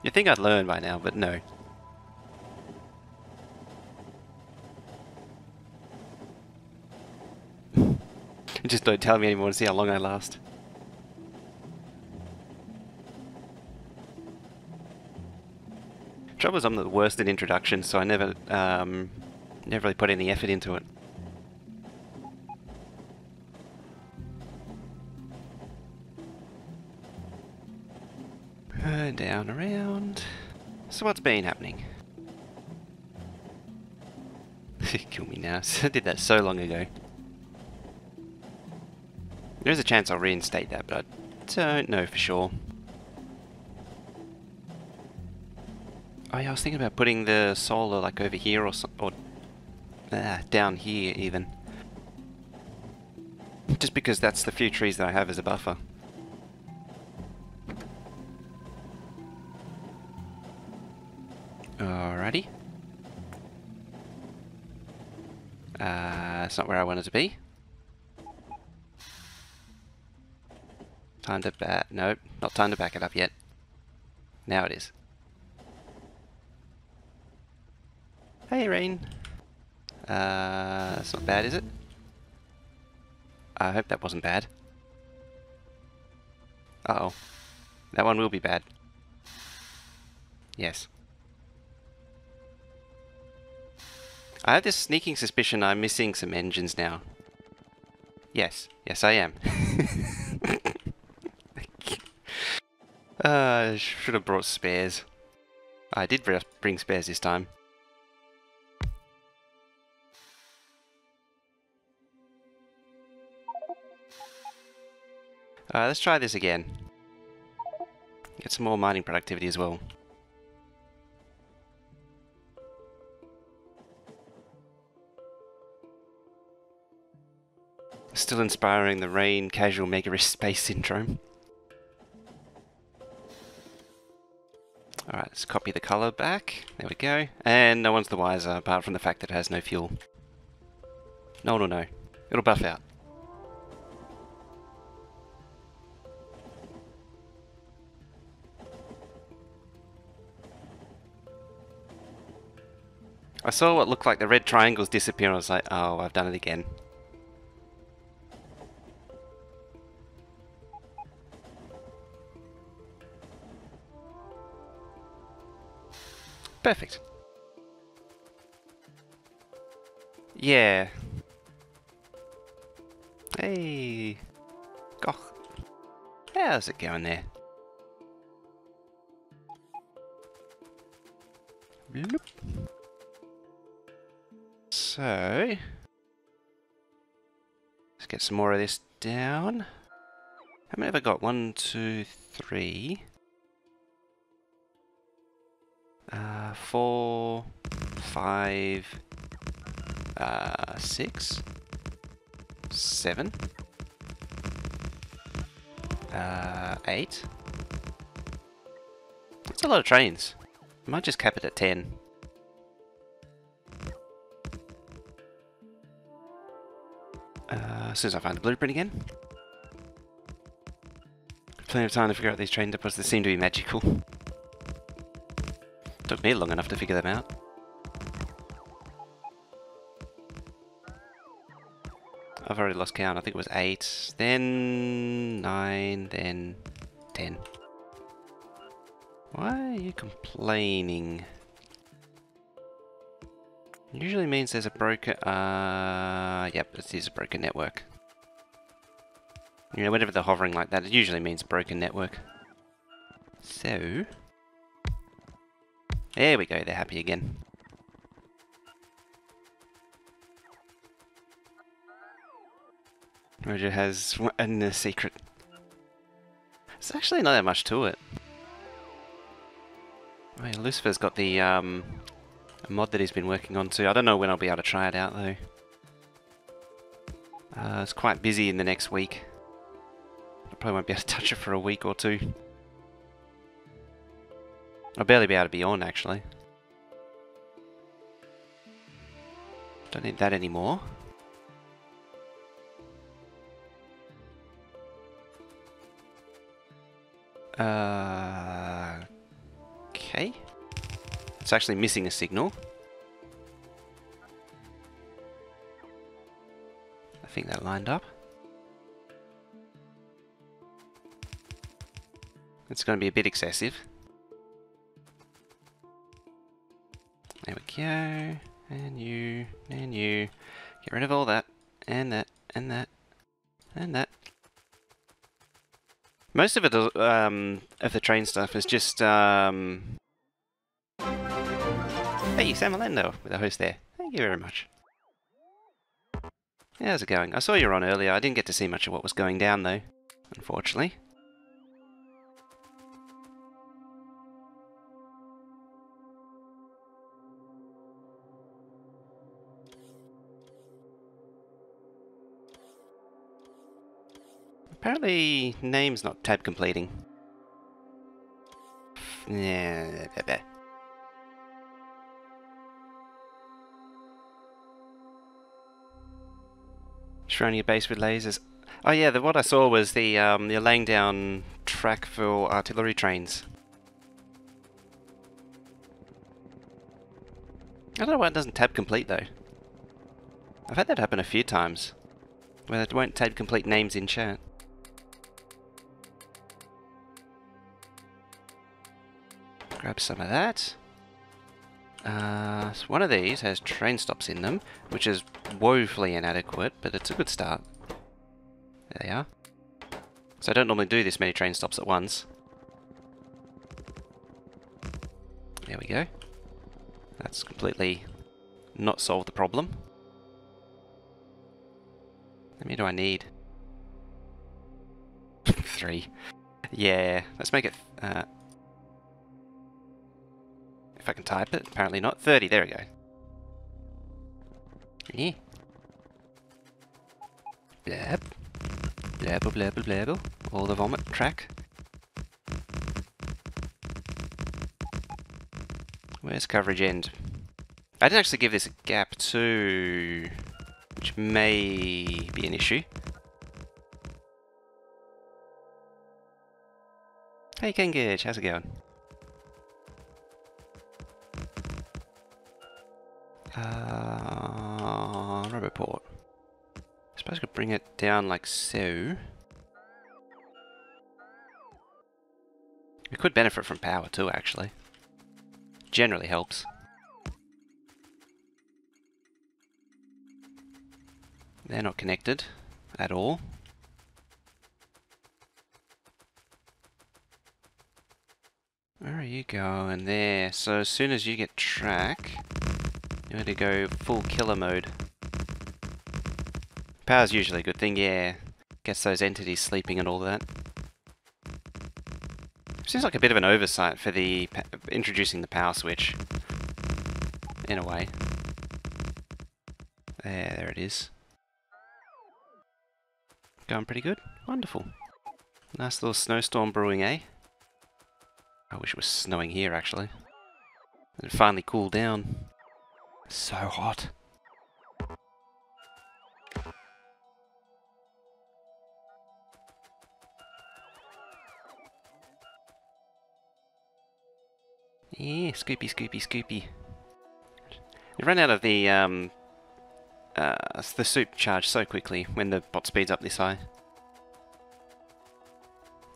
You'd think I'd learn by now, but no. Just don't tell me anymore to see how long I last. Trouble is I'm the worst at introductions, so I never really put any effort into it. Down, around. So what's been happening? Kill me now. I did that so long ago. There's a chance I'll reinstate that, but I don't know for sure. Oh yeah, I was thinking about putting the solar like over here or down here even. Just because that's the few trees that I have as a buffer. Alrighty. It's not where I wanted to be. Time to nope, not time to back it up yet. Now it is. Hey, rain. That's not bad, is it? I hope that wasn't bad. Uh-oh. That one will be bad. Yes. I have this sneaking suspicion I'm missing some engines now. Yes. Yes, I am. Should have brought spares. I did bring spares this time. Let's try this again. Get some more mining productivity as well. Still inspiring the rain casual mega space syndrome. Alright, let's copy the colour back. There we go. And no one's the wiser apart from the fact that it has no fuel. No. It'll buff out. I saw what looked like the red triangles disappear and I was like, oh, I've done it again. Perfect. Yeah. Hey. Gosh. How's it going there? Bloop. So, let's get some more of this down. How many have I got? 1, 2, 3. 4, 5, 6, 7, 8. That's a lot of trains. I might just cap it at 10. As soon as I find the blueprint again. Plenty of time to figure out these train depots that seem to be magical. Took me long enough to figure them out. I've already lost count. I think it was 8, then 9, then 10. Why are you complaining? Usually means there's a broken... yep, it is a broken network. You know, whenever they're hovering like that, it usually means a broken network. So... there we go, they're happy again. Roger has a secret. There's actually not that much to it. Oh yeah, Lucifer's got the a mod that he's been working on too. I don't know when I'll be able to try it out though. It's quite busy in the next week. I probably won't be able to touch it for a week or two. I'll barely be able to be on actually. Don't need that anymore. Okay. It's actually missing a signal. I think that lined up. It's going to be a bit excessive. There we go. And you, and you. Get rid of all that, and that, and that, and that. Most of it, of the train stuff is just, Hey, Samalendo, with a host there. Thank you very much. Yeah, how's it going? I saw you were on earlier. I didn't get to see much of what was going down, though, unfortunately. Apparently, name's not tab completing. Yeah, surrounding your base with lasers. Oh yeah, what I saw was the you're laying down track for artillery trains. I don't know why it doesn't tab complete though. I've had that happen a few times, where it won't tab complete names in chat. Grab some of that. So one of these has train stops in them, which is woefully inadequate, but it's a good start. There they are. So I don't normally do this many train stops at once. There we go. That's completely not solved the problem. How many do I need? 3. Yeah, let's make it... if I can type it, apparently not. 30, there we go. Yeah. Blab. Blabble, blabble, blabble. All the vomit track. Where's coverage end? I did actually give this a gap too, which may be an issue. Hey Kengage, how's it going? Roboport. I suppose I could bring it down like so. We could benefit from power too, actually. Generally helps. They're not connected at all. Where are you going there? So as soon as you get track, you're going to go full killer mode. Power's usually a good thing, yeah. Gets those entities sleeping and all that. Seems like a bit of an oversight for the introducing the power switch, in a way. There it is. Going pretty good. Wonderful. Nice little snowstorm brewing, eh? I wish it was snowing here, actually. It finally cooled down. So hot. Yeah, scoopy, scoopy, scoopy. You run out of the soup charge so quickly when the bot speeds up this high.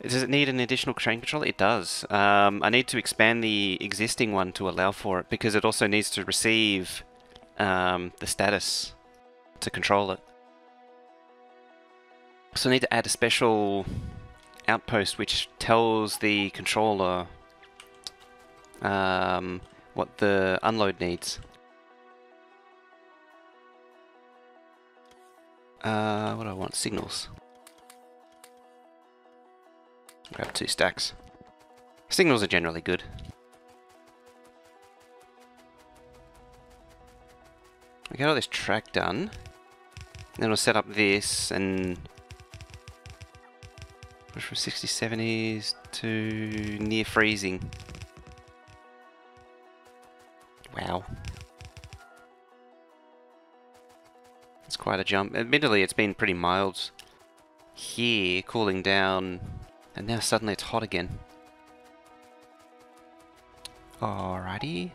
Does it need an additional train controller? It does. I need to expand the existing one to allow for it because it also needs to receive the status to control it. So I need to add a special outpost which tells the controller what the unload needs. What do I want? Signals. Grab 2 stacks. Signals are generally good. We get all this track done. Then we'll set up this and push from 60s, 70s to near freezing. Wow. It's quite a jump. Admittedly, it's been pretty mild here, cooling down, and now suddenly it's hot again. Alrighty.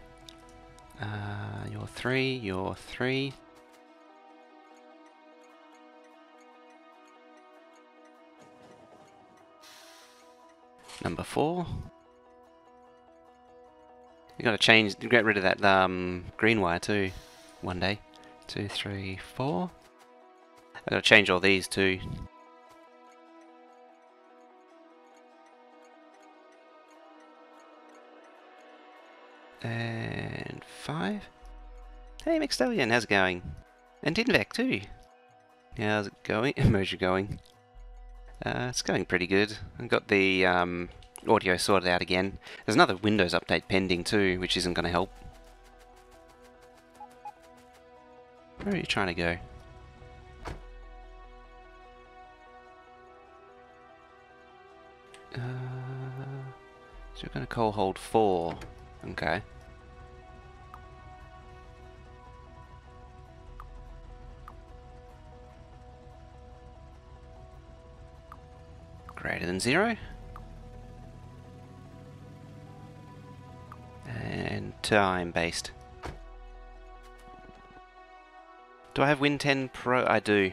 You're 3, you're 3. Number 4. You gotta change, get rid of that green wire too, one day. 2, 3, 4. I gotta change all these too. And 5. Hey McStallion, how's it going? And Dinvec too. How's it going? How's it going? It's going pretty good. I've got the audio sorted out again. There's another Windows update pending too, which isn't going to help. Where are you trying to go? So you're going to call hold 4. Okay. Greater than 0. And time based. Do I have Win 10 Pro? I do.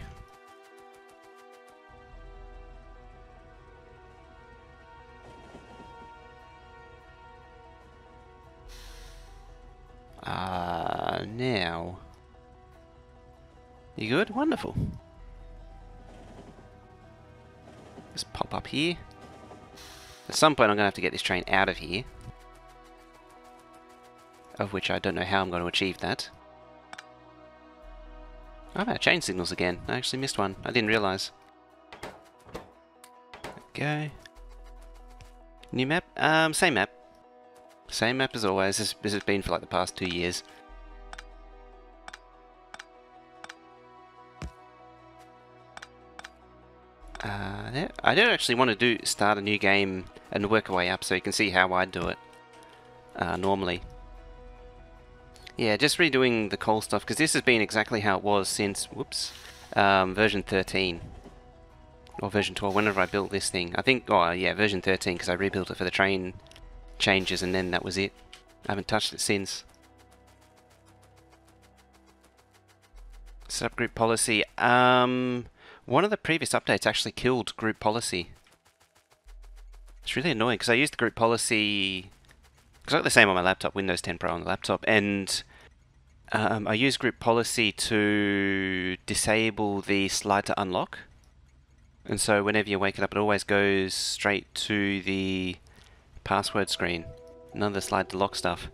Now. You good? Wonderful. Just pop up here. At some point I'm going to have to get this train out of here. Of which I don't know how I'm going to achieve that. Oh, no, chain signals again. I actually missed one. I didn't realise. There we go. New map? Same map. Same map as always. This has been for like the past 2 years. I don't actually want to start a new game and work our way up so you can see how I do it normally. Yeah, just redoing the coal stuff because this has been exactly how it was since, whoops, version 13. Or version 12, whenever I built this thing. I think, oh yeah, version 13 because I rebuilt it for the train changes and then that was it. I haven't touched it since. Set up group policy. One of the previous updates actually killed group policy. It's really annoying because I used the group policy... Because I got the same on my laptop, Windows 10 Pro on the laptop, and I used group policy to disable the slide to unlock. And so whenever you wake it up, it always goes straight to the password screen. None of the slide to lock stuff.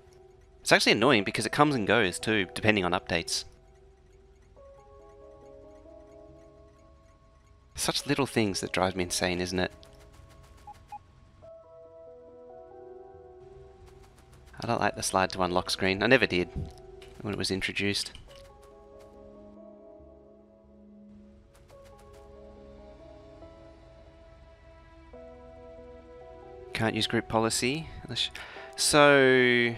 It's actually annoying because it comes and goes too, depending on updates. Such little things that drive me insane, isn't it? I don't like the slide to unlock screen. I never did when it was introduced. Can't use group policy. So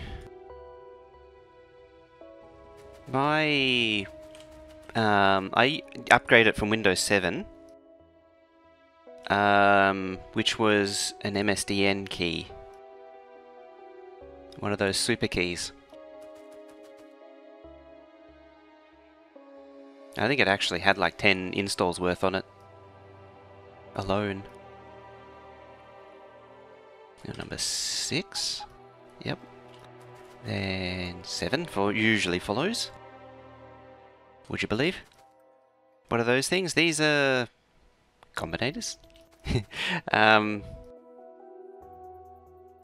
my I upgraded it from Windows 7. Which was an MSDN key. One of those super keys. I think it actually had like 10 installs worth on it. Alone. Now number 6. Yep. Then 7 usually follows. Would you believe? What are those things? These are combinators.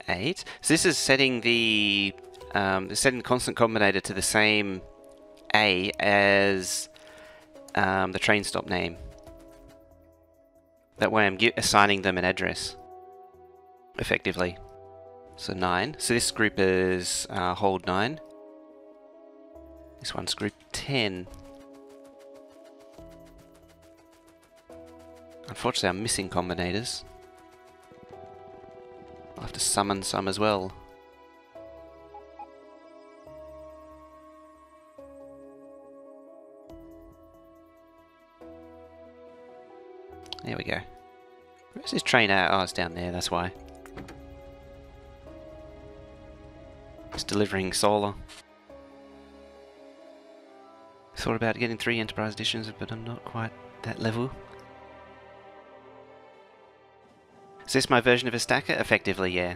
8. So this is setting the setting the constant combinator to the same A as the train stop name. That way I'm assigning them an address effectively. So 9. So this group is hold 9. This one's group 10. Unfortunately, I'm missing combinators. I'll have to summon some as well. There we go. Where's this train at? Oh, it's down there, that's why. It's delivering solar. Thought about getting 3 Enterprise Editions, but I'm not quite that level. Is this my version of a stacker? Effectively, yeah.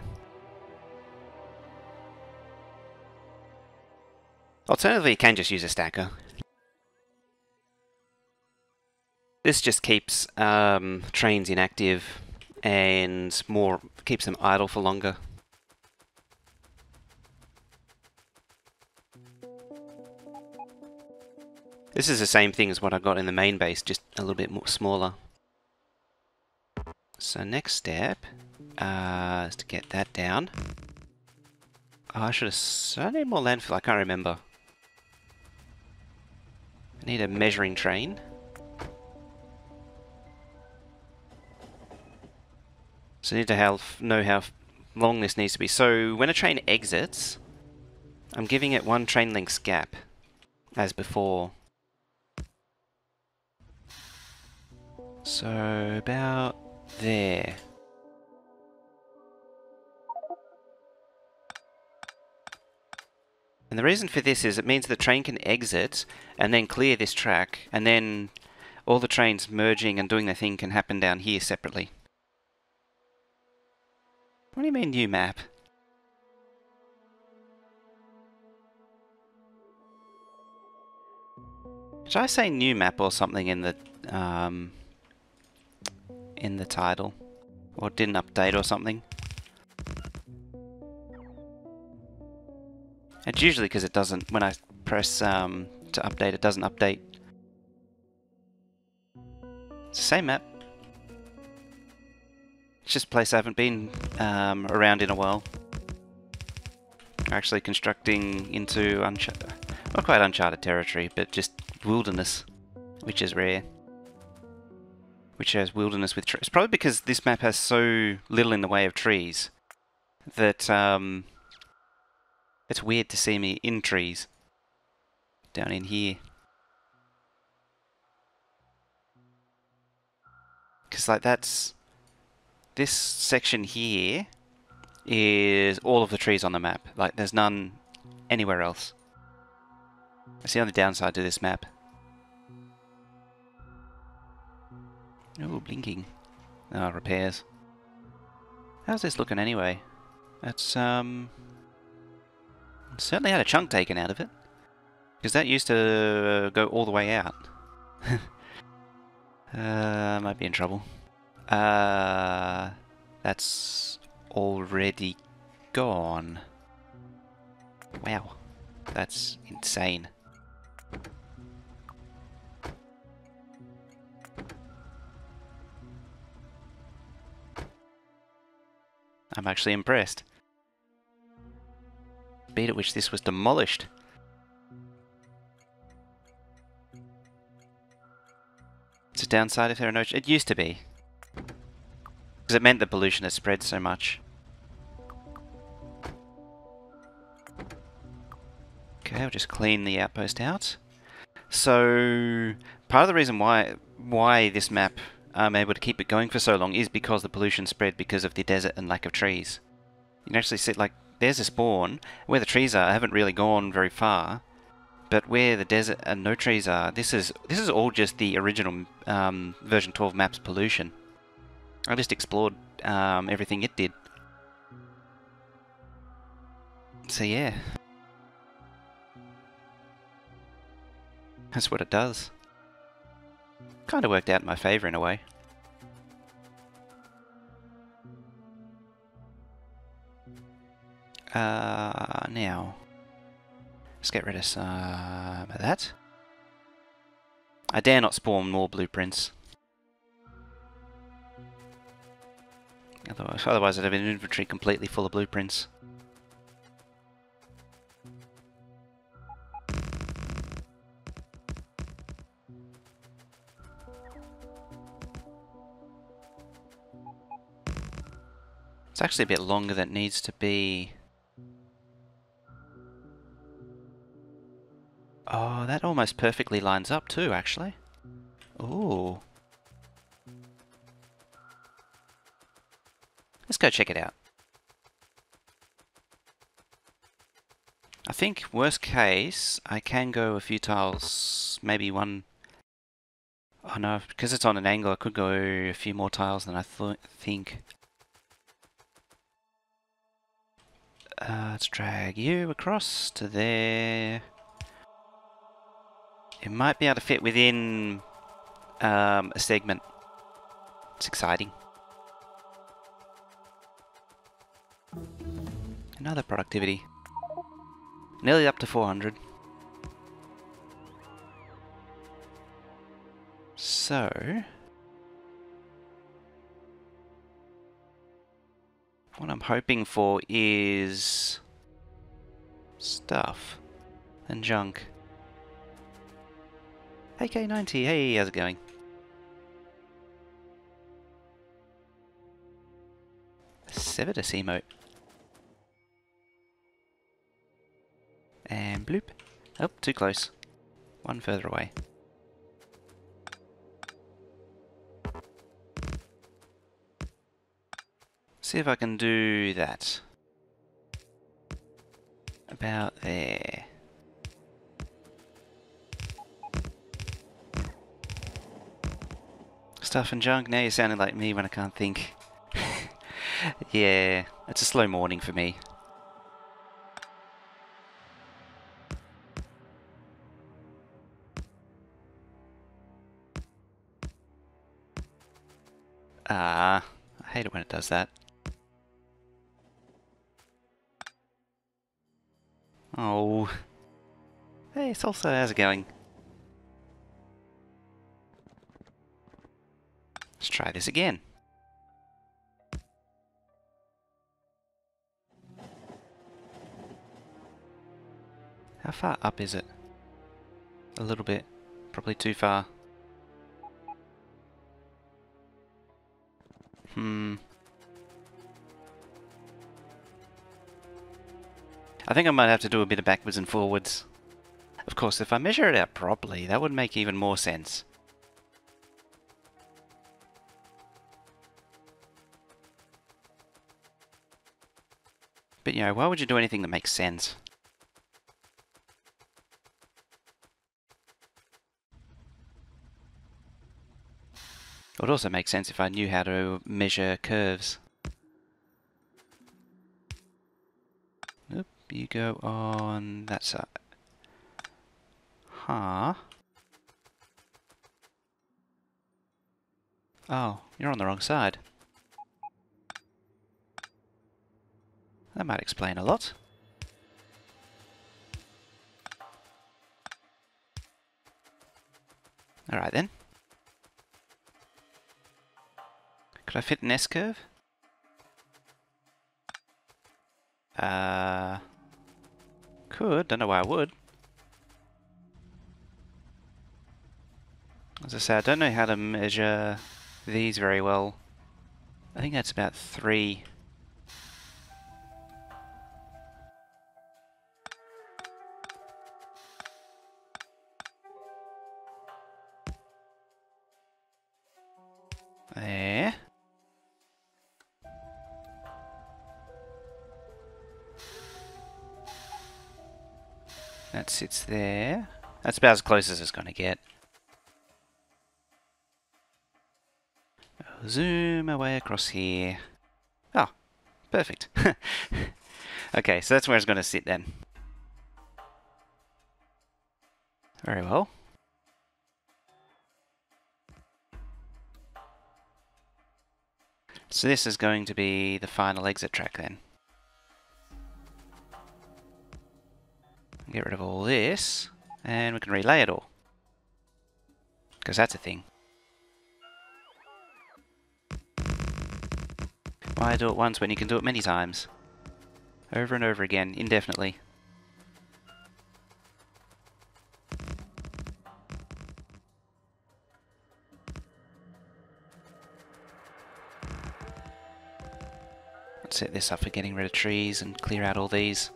Alternatively, you can just use a stacker. This just keeps trains inactive and keeps them idle for longer. This is the same thing as what I got in the main base, just a little bit more smaller. So next step is to get that down. Oh, I need more landfill, I can't remember. I need a measuring train. So I need to know how long this needs to be. So when a train exits, I'm giving it 1 train length's gap, as before. So about there. And the reason for this is it means the train can exit and then clear this track, and then all the trains merging and doing their thing can happen down here separately. What do you mean new map? Should I say new map or something in the title? Or didn't update or something? It's usually because it doesn't, when I press to update, it doesn't update. It's the same map. It's just a place I haven't been around in a while. Actually constructing into not quite uncharted territory, but just wilderness, which is rare. Which has wilderness with trees. It's probably because this map has so little in the way of trees that it's weird to see me in trees down in here. Because like this section here is all of the trees on the map. Like there's none anywhere else. That's the only downside to this map. Oh, blinking. Oh, repairs. How's this looking anyway? That's certainly had a chunk taken out of it. Because that used to go all the way out. Might be in trouble. That's already gone. Wow. That's insane. I'm actually impressed. Speed at which this was demolished. It's a downside if there are no... It used to be. Because it meant the pollution has spread so much. Okay, I'll just clean the outpost out. So, part of the reason why this map I'm able to keep it going for so long is because the pollution spread because of the desert and lack of trees. You can actually see, like, there's a spawn. Where the trees are, I haven't really gone very far. But where the desert and no trees are, this is all just the original version 12 map's pollution. I just explored everything it did. So yeah. That's what it does. Kind of worked out in my favour in a way. Now, let's get rid of some of that. I dare not spawn more blueprints. Otherwise I'd have an inventory completely full of blueprints. It's actually a bit longer than it needs to be. Oh, that almost perfectly lines up too, actually. Ooh. Let's go check it out. think worst case, I can go a few tiles, maybe one. Oh no, because it's on an angle, I could go a few more tiles than I think. Let's drag you across to there. It might be able to fit within a segment. It's exciting. Another productivity. Nearly up to 400. So, what I'm hoping for is stuff and junk. Hey K90, hey, how's it going? Sevidus emote. And bloop. Oh, too close. One further away. See if I can do that. About there. Stuff and junk, now you're sounding like me when I can't think. Yeah, it's a slow morning for me. I hate it when it does that. Oh. Hey, Salsa, how's it going? Let's try this again. How far up is it? A little bit. Probably too far. I think I might have to do a bit of backwards and forwards. Of course, if I measure it out properly, that would make even more sense. But you know, why would you do anything that makes sense? It would also make sense if I knew how to measure curves. Nope, you go on that side. Huh? Oh, you're on the wrong side. That might explain a lot. Alright then. Could I fit an S-curve? Could. Don't know why I would. As I say, I don't know how to measure these very well. I think that's about 3. There. That sits there. That's about as close as it's going to get. I'll zoom away across here. Oh, perfect. Okay, so that's where it's going to sit then. Very well. So this is going to be the final exit track then. Get rid of all this, and we can relay it all. Because that's a thing. Why do it once when you can do it many times? Over and over again, indefinitely. Let's set this up for getting rid of trees and clear out all these.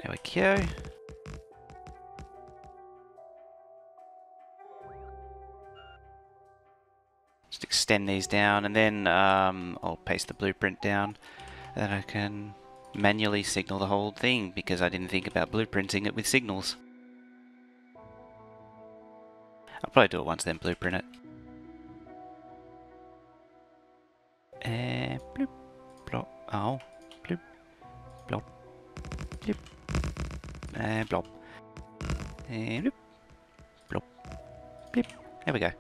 There we go. Just extend these down, and then I'll paste the blueprint down. Then I can manually signal the whole thing, because I didn't think about blueprinting it with signals. I'll probably do it once, then blueprint it. And bloop, blop, oh, bloop, blop, bloop, and blop, and bloop, blop, bloop. There we go.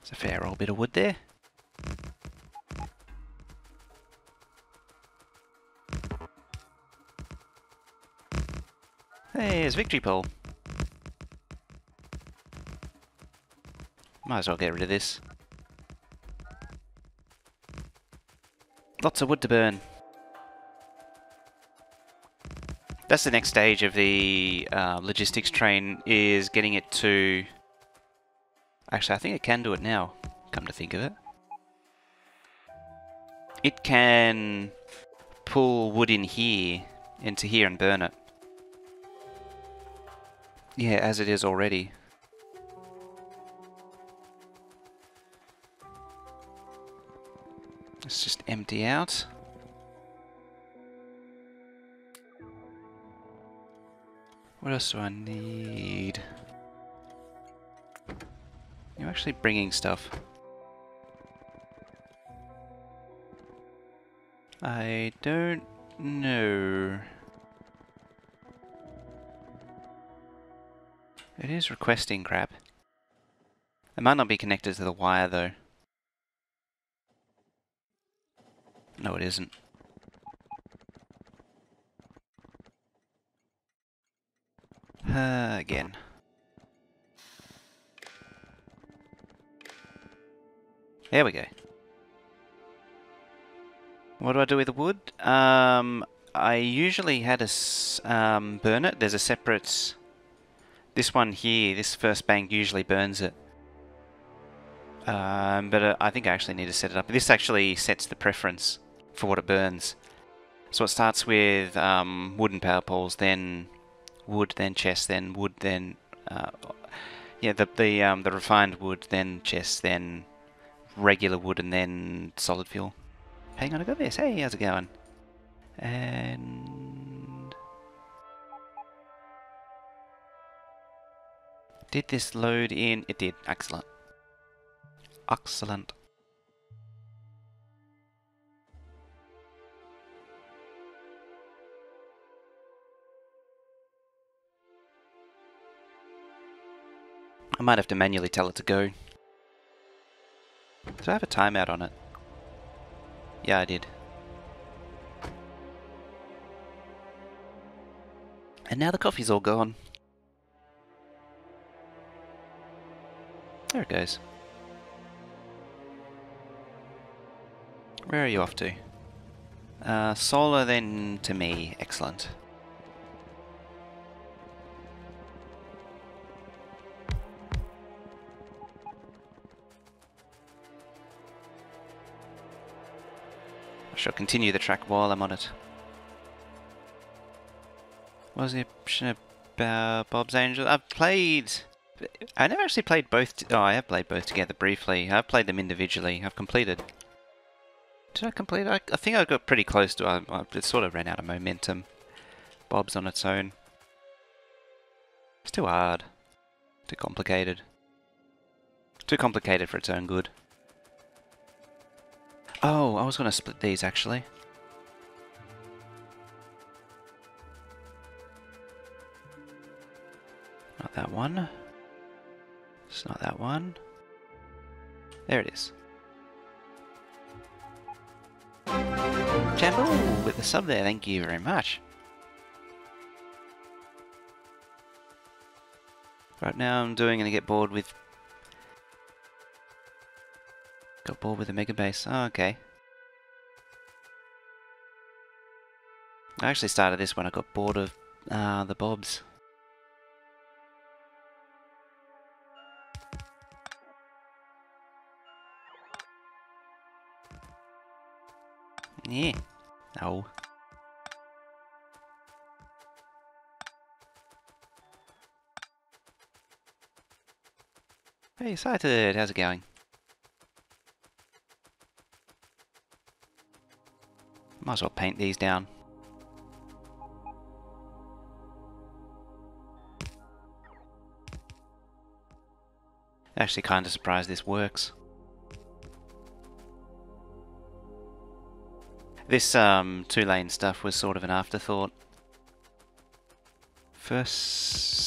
It's a fair old bit of wood there. There's victory pole. Might as well get rid of this. Lots of wood to burn. That's the next stage of the logistics train, is getting it to... Actually, I think it can do it now, come to think of it. It can pull wood in here, into here, and burn it. Yeah, as it is already. Let's just empty out. What else do I need? You're actually bringing stuff. I don't know. It is requesting crap. It might not be connected to the wire though. No, it isn't. Again. There we go. What do I do with the wood? I usually had to burn it. There's a separate... This one here, this first bank usually burns it. But I think I actually need to set it up. This actually sets the preference for what it burns. So it starts with wooden power poles, then wood, then chest, then wood, then... yeah, the refined wood, then chest, then regular wood, and then solid fuel. Hang on, I got this. Hey, how's it going? And... Did this load in? It did. Excellent. Excellent. I might have to manually tell it to go. Do I have a timeout on it? Yeah, I did. And now the coffee's all gone. There it goes. Where are you off to? Solar then to me. Excellent. I shall continue the track while I'm on it. What was the option about Bob's Angel? I never actually played both. Oh, I have played both together briefly. I've played them individually. I've completed. Did I complete? I think I got pretty close to. It sort of ran out of momentum. Bob's on its own. It's too hard. Too complicated. Too complicated for its own good. Oh, I was going to split these actually. Not that one. It's not that one. There it is. Jambo with the sub there, thank you very much. Right now I'm gonna get bored with... Got bored with the mega base. Oh, okay. I actually started this when I got bored of the bobs. Yeah. No. Hey, Sighted, how's it going? Might as well paint these down. Actually kind of surprised this works. This two-lane stuff was sort of an afterthought. First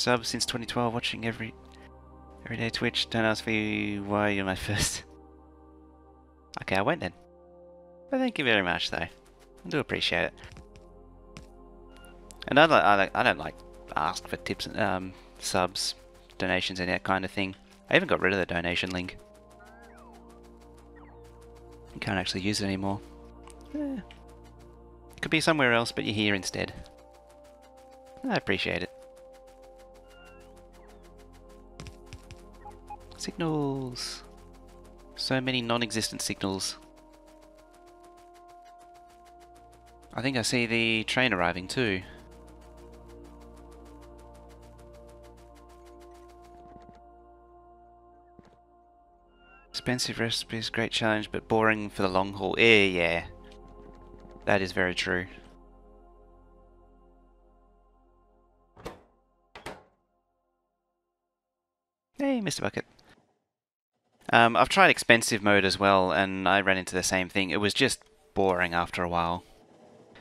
sub since 2012, watching everyday Twitch. Don't ask me why you're my first. Okay, I won't then. But thank you very much, though. I do appreciate it. And I don't like ask for tips, subs, donations, and that kind of thing. I even got rid of the donation link. You can't actually use it anymore. Could be somewhere else, but you're here instead. I appreciate it. Signals. So many non-existent signals. I think I see the train arriving too. Expensive recipes, great challenge, but boring for the long haul. Yeah. That is very true. Hey, Mr. Bucket. I've tried expensive mode as well, and I ran into the same thing. It was just boring after a while.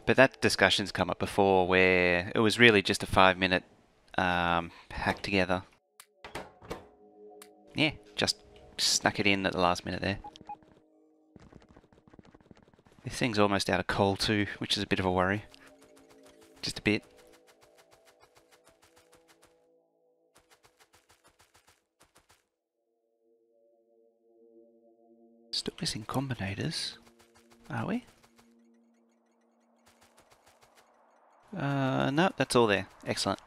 But that discussion's come up before, where it was really just a 5-minute hack together. Yeah, just snuck it in at the last minute there. This thing's almost out of coal too, which is a bit of a worry. Just a bit. Still missing combinators, are we? No, that's all there. Excellent.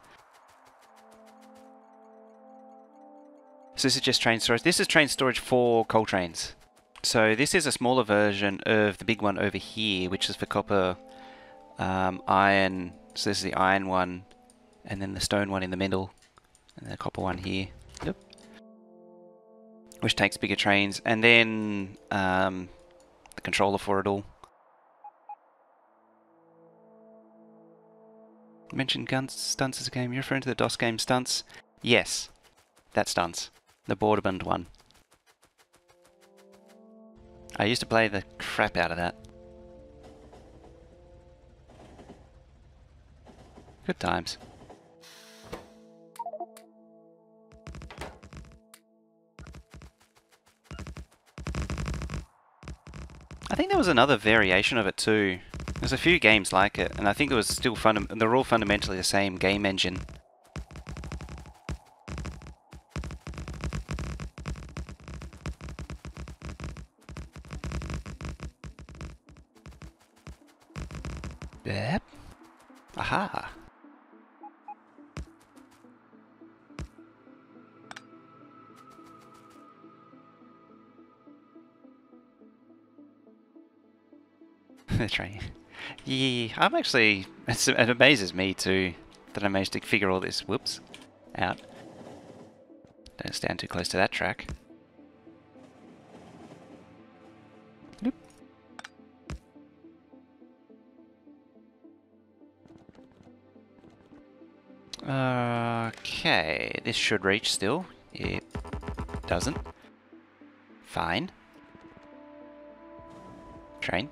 So this is just train storage. This is train storage for coal trains. So this is a smaller version of the big one over here, which is for copper, iron. So this is the iron one, and then the stone one in the middle, and the copper one here. Yep. Which takes bigger trains, and then the controller for it all. Mentioned guns, stunts as a game. You're referring to the DOS game Stunts? Yes, that's Stunts. The Borderbund one. I used to play the crap out of that. Good times. I think there was another variation of it too. There's a few games like it, and I think it was still they're all fundamentally the same game engine. Yep. Aha. The train. Yeah, I'm actually, it amazes me too that I managed to figure all this, whoops, out. Don't stand too close to that track. Nope. Okay, this should reach still. It doesn't. Fine. Train.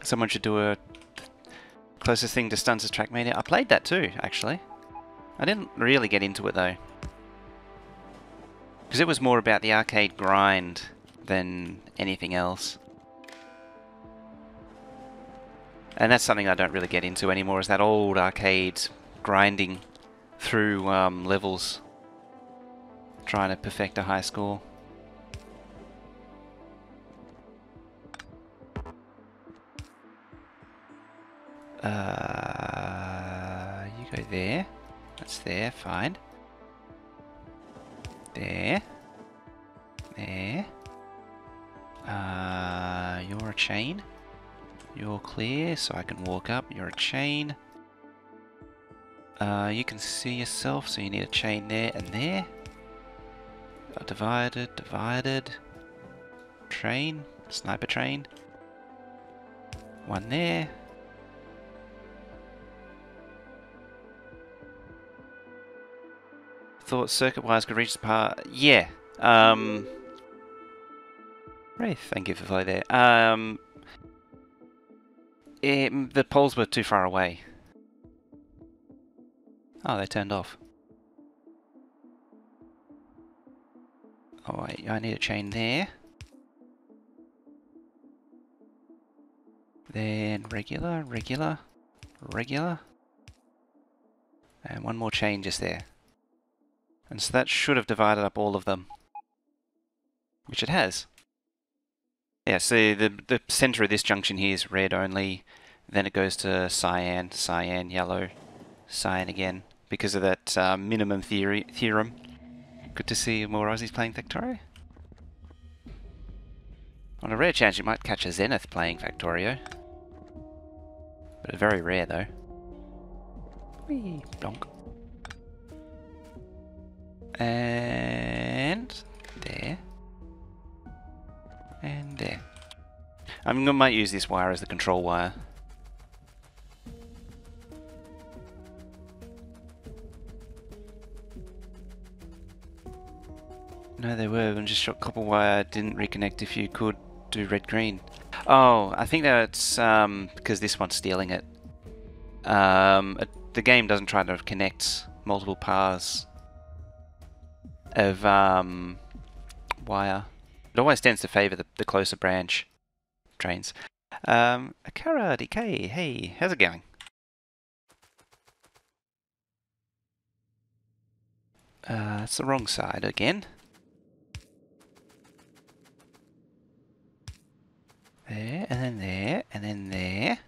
Someone should do a closest thing to Stunts' Trackmania. I played that too, actually. I didn't really get into it though. Because it was more about the arcade grind than anything else. And that's something I don't really get into anymore, is that old arcade grinding through levels. Trying to perfect a high score. You go there. That's there, fine. There. There. You're a chain. You're clear, so I can walk up. You're a chain. You can see yourself, so you need a chain there and there. Divided, divided. Train, sniper train. One there. Thought circuit wires could reach the part. Yeah. Wraith, thank you for follow there. The poles were too far away. Oh, they turned off. Oh wait, I need a chain there. Then regular, regular, regular. And one more chain just there. And so that should have divided up all of them. Which it has. Yeah, so the center of this junction here is red only. Then it goes to cyan, cyan, yellow, cyan again. Because of that minimum theorem. Good to see more Aussies playing Factorio. On a rare chance you might catch a Zenith playing Factorio. But very rare though. Whee, donk. And there. And there. I might use this wire as the control wire. No, they were. I'm just shot copper wire. Didn't reconnect if you could do red-green. Oh, I think that's because this one's stealing it. The game doesn't try to connect multiple paths of wire. It always tends to favour the closer branch trains. Akara DK, hey, how's it going? It's the wrong side again. There, and then there, and then there.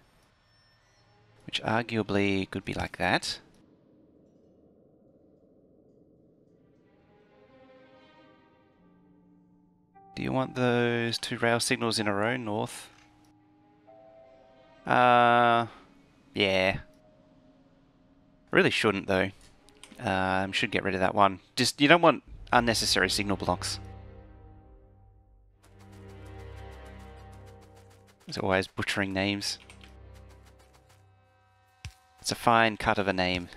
Which arguably could be like that. Do you want those two rail signals in a row, north? Yeah. Really shouldn't though. Should get rid of that one. Just, you don't want unnecessary signal blocks. As always, butchering names. It's a fine cut of a name.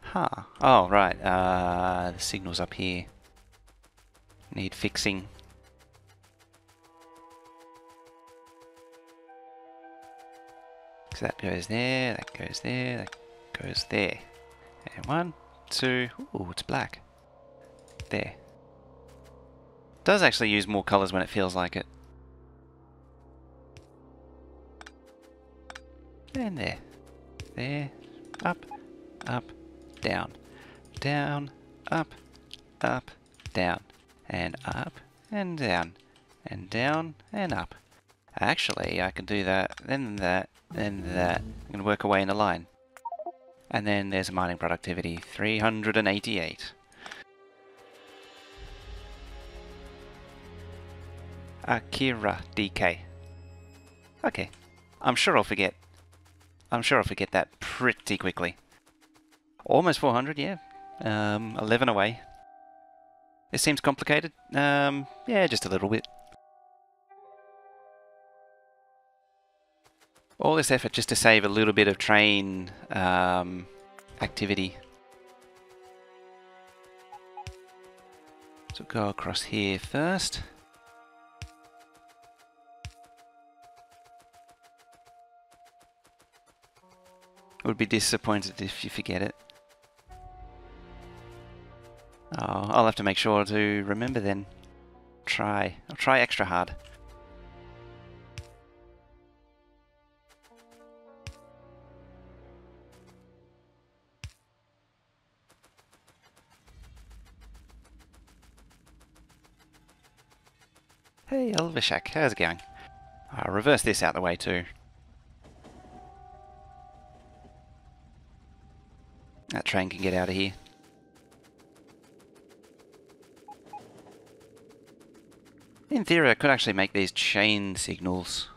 Huh. Oh, right. The signal's up here. Need fixing. So that goes there, that goes there, that goes there. And 1, 2, ooh, it's black. There. Does actually use more colours when it feels like it. And there. There. Up, up, down. Down, up, up, down. And up, and down. And down, and up. Actually, I can do that, then that, then that. I'm going to work away in a line. And then there's a mining productivity, 388. Akira DK. Okay. I'm sure I'll forget that pretty quickly. Almost 400, yeah. 11 away. This seems complicated. Yeah, just a little bit. All this effort just to save a little bit of train activity. So go across here first. Would be disappointed if you forget it. Oh, I'll have to make sure to remember then. I'll try extra hard. Hey, Elvishak, how's it going? I'll reverse this out the way too. That train can get out of here. In theory, I could actually make these chain signals.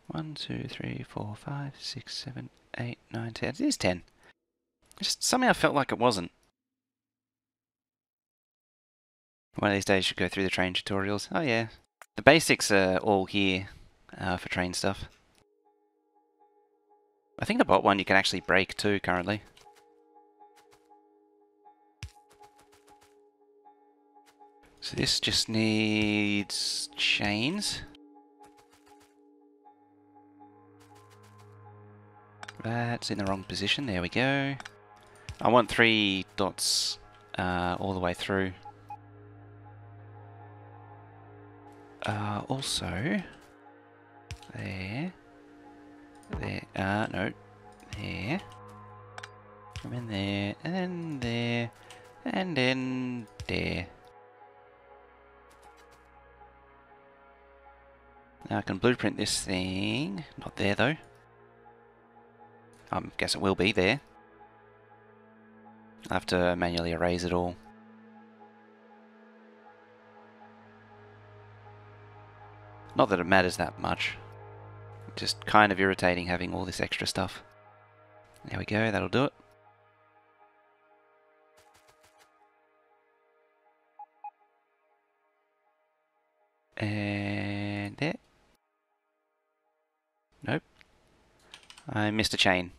1, 2, 3, 4, 5, 6, 7, 8, 9, 10. It is 10. Just somehow felt like it wasn't. One of these days, you should go through the train tutorials. Oh yeah, the basics are all here for train stuff. I think the bot one you can actually break too currently. So this just needs chains. That's in the wrong position. There we go. I want 3 dots all the way through. Also, there, no, there, come in there, and then there, and then there. Now I can blueprint this thing, not there though. I guess it will be there. I'll have to manually erase it all. Not that it matters that much. Just kind of irritating having all this extra stuff. There we go, that'll do it. And there. Nope. I missed a chain.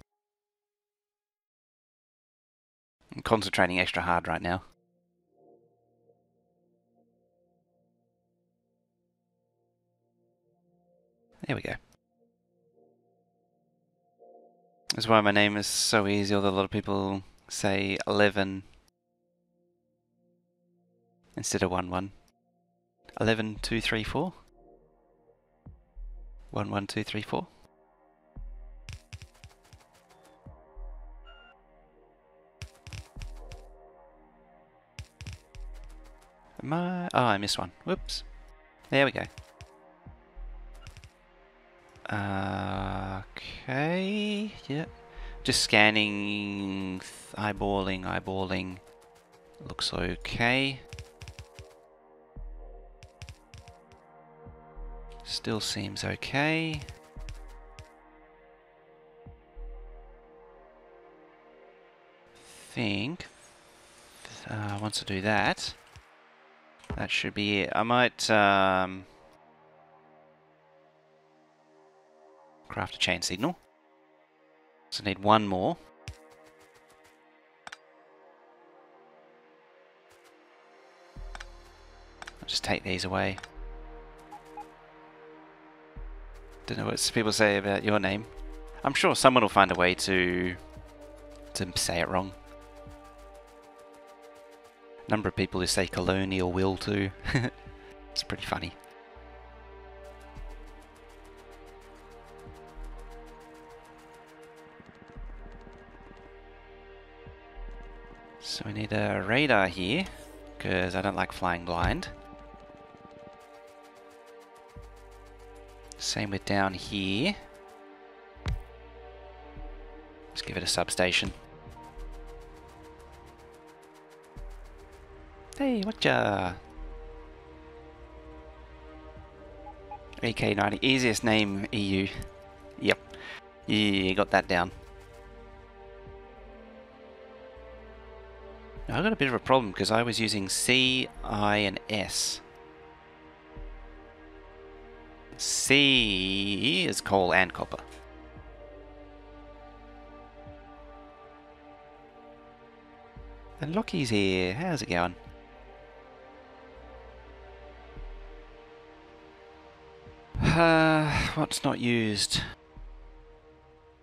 I'm concentrating extra hard right now. There we go. That's why my name is so easy, although a lot of people say 11 instead of 1, 1. 11, 2, 3, 4. 1, 1, 2, 3, 4. Oh, I missed one. Whoops. There we go. Okay. Yeah. Just scanning, eyeballing. Looks okay. Still seems okay. Think once I do that, that should be it. I might craft a chain signal. So I need one more. I'll just take these away. Don't know what people say about your name. I'm sure someone will find a way to say it wrong. Number of people who say colonial will too. It's pretty funny. So we need a radar here, because I don't like flying blind. Same with down here. Let's give it a substation. Hey, whatcha? AK90, easiest name EU. Yep, you got that down. Now I've got a bit of a problem because I was using C, I, and S. C is coal and copper. And Lockie's here. How's it going? What's not used?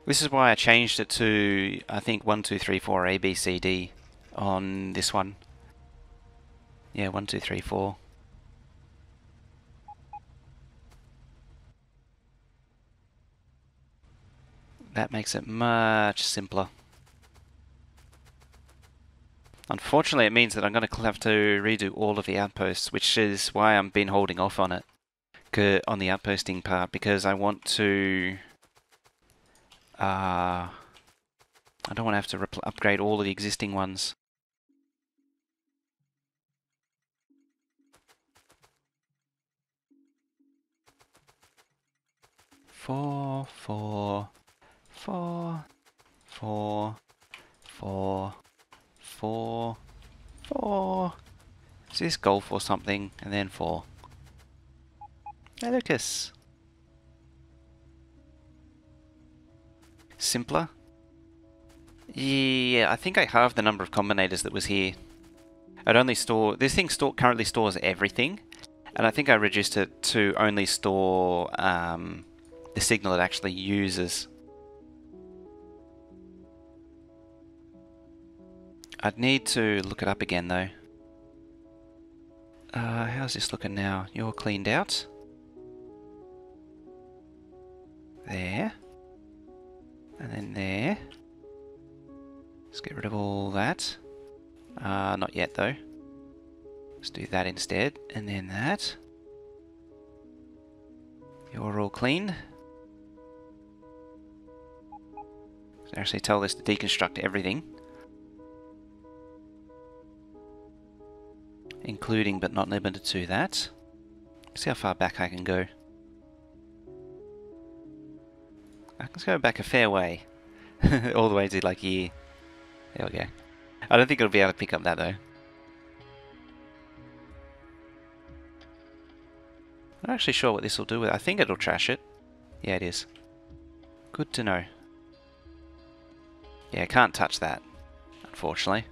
This is why I changed it to, I think, 1, 2, 3, 4, A, B, C, D on this one. Yeah, 1, 2, 3, 4. That makes it much simpler. Unfortunately, it means that I'm going to have to redo all of the outposts, which is why I've been holding off on it, on the outposting part, because I want to... I don't want to have to upgrade all of the existing ones. 4, 4, 4, 4, 4, 4, 4. Is this golf or something? And then 4. Hey, Lucas. Simpler? Yeah, I think I halved the number of combinators that was here. I'd only store... This thing currently stores everything. And I think I reduced it to only store the signal it actually uses. I'd need to look it up again though. How's this looking now? You're cleaned out. There. And then there. Let's get rid of all that. Not yet though. Let's do that instead. And then that. You're all clean. So actually tell this to deconstruct everything. Including but not limited to that. See how far back I can go. I can go back a fair way. All the way to like here. There we go. I don't think it'll be able to pick up that though. I'm not actually sure what this will do with it. I think it'll trash it. Yeah, it is. Good to know. Yeah, I can't touch that, unfortunately.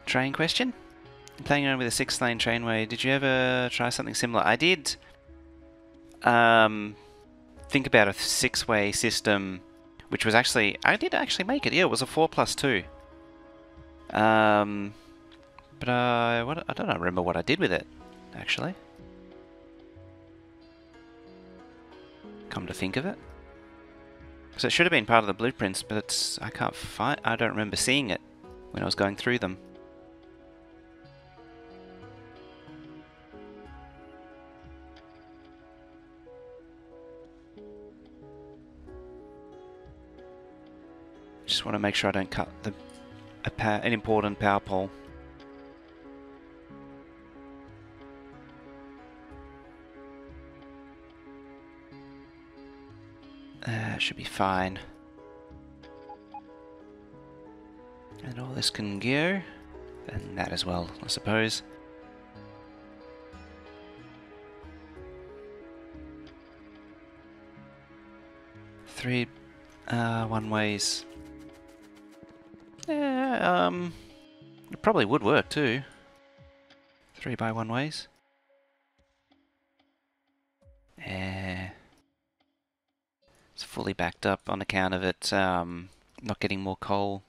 Train question? Playing around with a 6-lane trainway, did you ever try something similar? I did think about a 6-way system, which was actually... I did actually make it, yeah, it was a 4+2. But I don't remember what I did with it, actually. Come to think of it. So it should have been part of the blueprints, but it's... I can't find... I don't remember seeing it when I was going through them. Just want to make sure I don't cut an important power pole. Should be fine. And all this can go. And that as well, I suppose. Three one-ways. Yeah, it probably would work too. 3 by 1-ways. Yeah. It's fully backed up on account of it not getting more coal.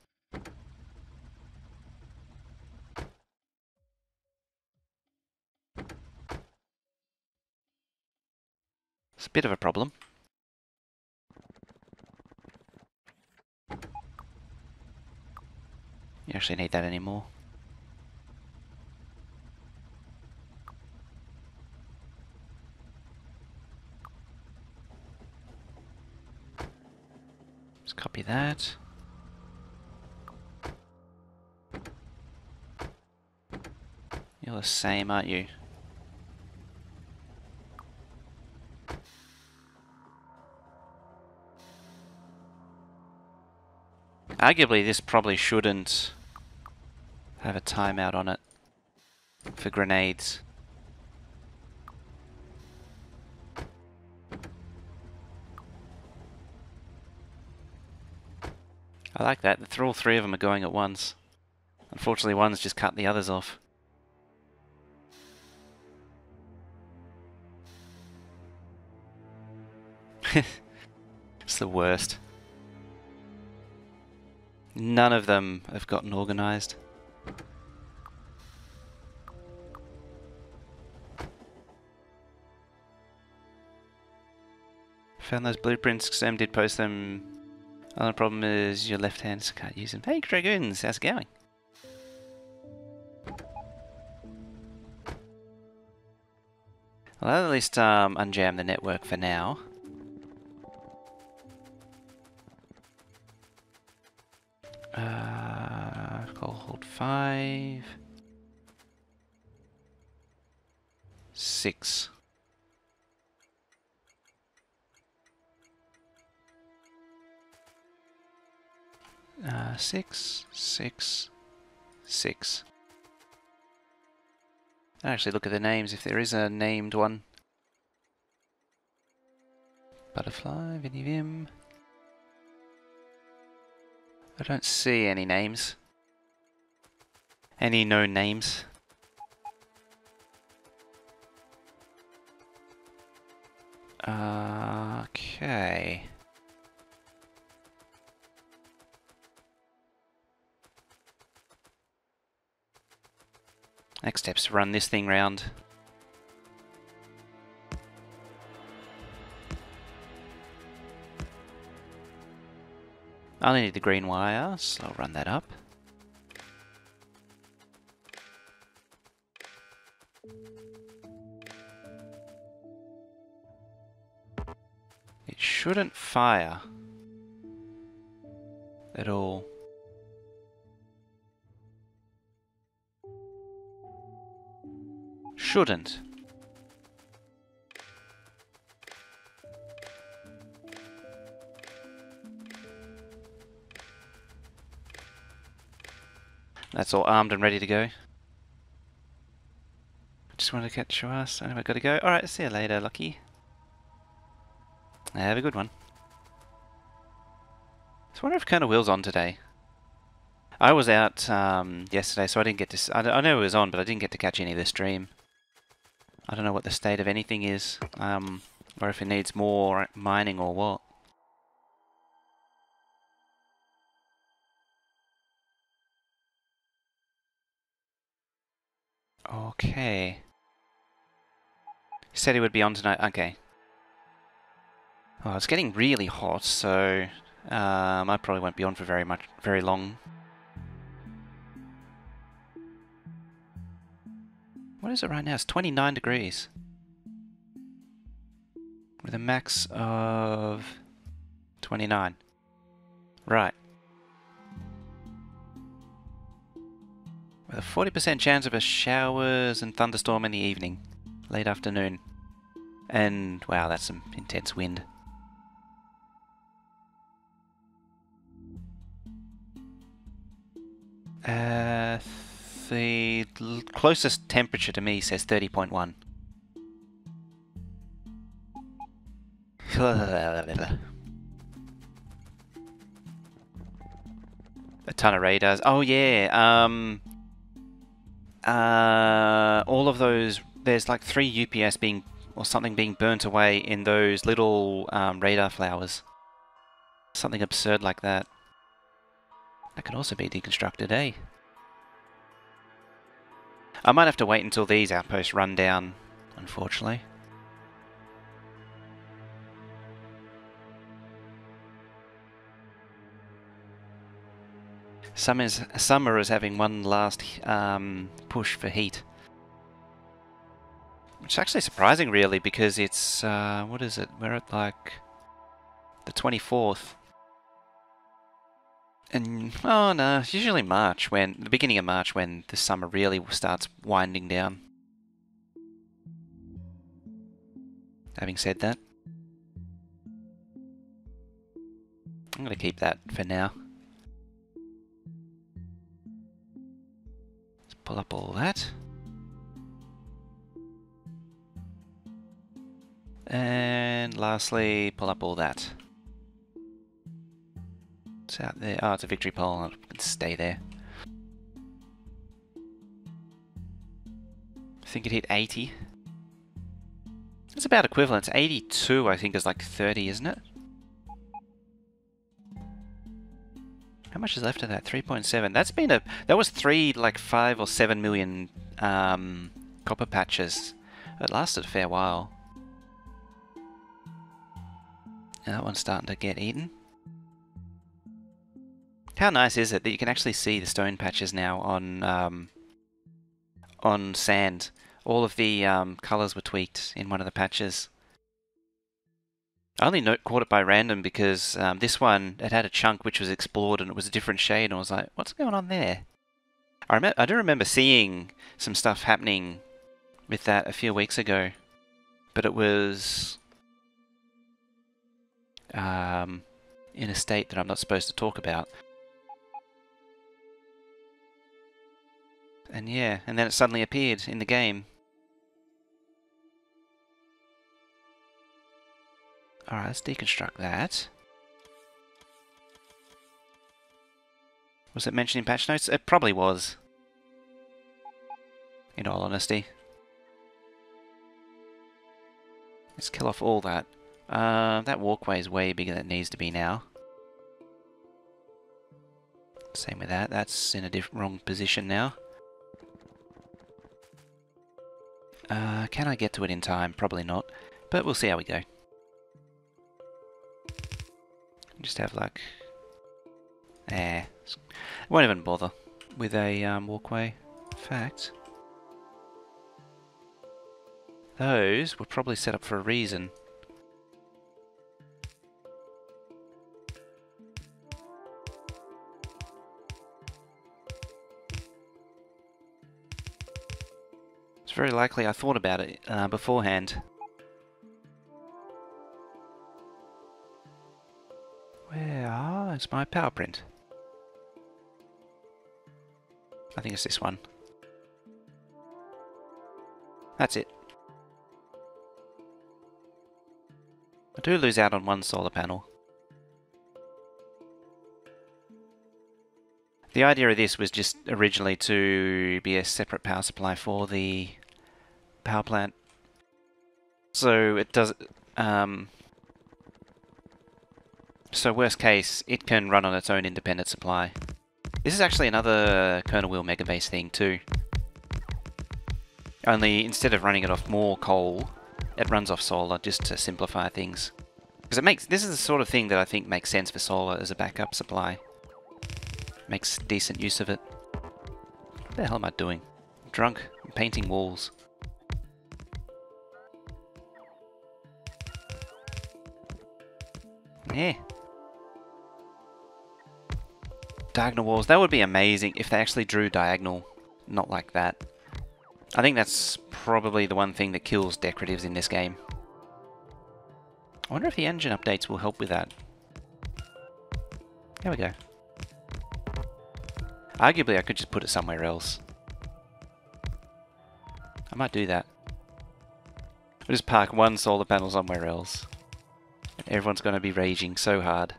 It's a bit of a problem. You actually need that anymore. Just copy that. You're the same, aren't you? Arguably, this probably shouldn't have a timeout on it for grenades. I like that. All 3 of them are going at once. Unfortunately, one's just cut the others off. It's the worst. None of them have gotten organised. Found those blueprints. Sam did post them. Only problem is your left hand, so can't use them. Hey Dragoons, how's it going? Well, I'll at least unjam the network for now. I'll hold 5. 6. Six, 6, 6. I'll actually look at the names if there is a named one. Butterfly, Vinny Vim. I don't see any names. Any known names. Okay. Next step's to run this thing round. I only need the green wire, so I'll run that up. It shouldn't fire at all. Shouldn't. That's all armed and ready to go. Just wanted to catch your ass. Anyway, gotta go. Alright, see you later, Lucky. Have a good one. I wonder if Colonel Will's on today. I was out yesterday, so I didn't get to... I know it was on, but I didn't get to catch any of the stream. I don't know what the state of anything is, or if it needs more mining or what. Okay. He said he would be on tonight. Okay. Well, it's getting really hot, so I probably won't be on for very long. What is it right now? It's 29 degrees. With a max of 29. Right. With a 40% chance of a showers and thunderstorm in the evening. Late afternoon. And, wow, that's some intense wind. The closest temperature to me says 30.1. A ton of radars. Oh yeah, all of those, there's like 3 UPS being, or something being burnt away in those little radar flowers. Something absurd like that. That could also be deconstructed, eh? I might have to wait until these outposts run down, unfortunately. Summer is having one last push for heat. Which is actually surprising, really, because it's, what is it? We're at like the 24th. And, oh no, it's usually March, the beginning of March, when the summer really starts winding down. Having said that, I'm going to keep that for now. Let's pull up all that. And lastly, pull up all that. It's out there. Oh, it's a victory pole. I'll stay there. I think it hit 80. It's about equivalent. 82, I think, is like 30, isn't it? How much is left of that? 3.7. That's been a... That was 5 or 7 million copper patches. It lasted a fair while. And that one's starting to get eaten. How nice is it that you can actually see the stone patches now on sand? All of the colours were tweaked in one of the patches. I only caught it by random because this one, it had a chunk which was explored and it was a different shade, and I was like, what's going on there? I do remember seeing some stuff happening with that a few weeks ago, but it was in a state that I'm not supposed to talk about. And yeah, and then it suddenly appeared in the game. Alright, let's deconstruct that. Was it mentioned in patch notes? It probably was, in all honesty. Let's kill off all that. That walkway is way bigger than it needs to be now. Same with that, that's in a wrong position now. Can I get to it in time? Probably not, but we'll see how we go. Just have like... won't even bother with a walkway. In fact, those were probably set up for a reason. It's very likely I thought about it beforehand. Where is my power print? I think it's this one. That's it. I do lose out on one solar panel. The idea of this was just originally to be a separate power supply for the power plant. So it does... so worst case, it can run on its own independent supply. This is actually another kernel wheel megabase thing too. Only instead of running it off more coal, it runs off solar just to simplify things. Because this is the sort of thing that I think makes sense for solar as a backup supply. Makes decent use of it. What the hell am I doing? I'm drunk. I'm painting walls. Yeah. Diagonal walls. That would be amazing if they actually drew diagonal, not like that. I think that's probably the one thing that kills decoratives in this game. I wonder if the engine updates will help with that. There we go. Arguably I could just put it somewhere else. I might do that. I'll just park one solar panel somewhere else. Everyone's going to be raging so hard.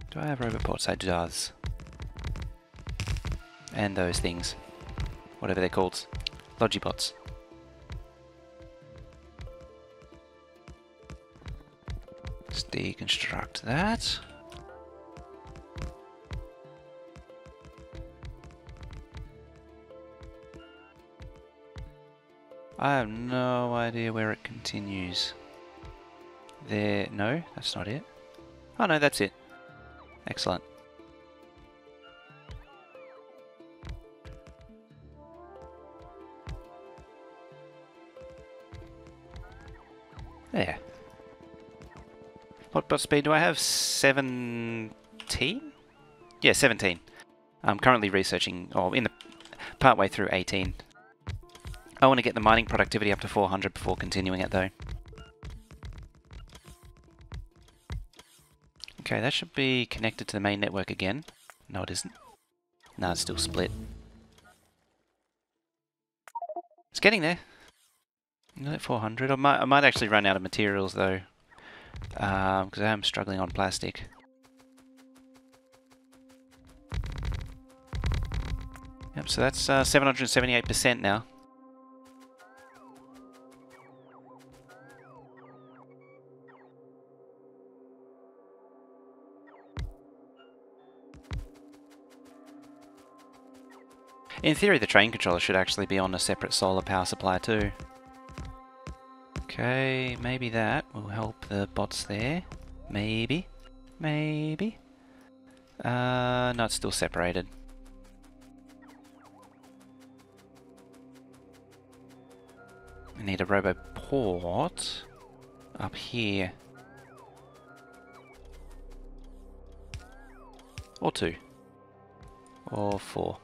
Do I have robot ports? I does. And those things. Whatever they're called. Logibots. Let's deconstruct that. I have no idea where it continues. There... No, that's not it. Oh no, that's it. Excellent. There. What bot speed do I have? 17? Yeah, 17. I'm currently researching, or in the partway through 18. I want to get the mining productivity up to 400 before continuing it though. Okay, that should be connected to the main network again. No, it isn't. No, it's still split. It's getting there. At 400. I might actually run out of materials though, because I am struggling on plastic. Yep, so that's 778% now. In theory, the train controller should actually be on a separate solar power supply too. Okay, maybe that will help the bots there. Maybe. Maybe. No, it's still separated. We need a robo port up here. Or 2. Or 4.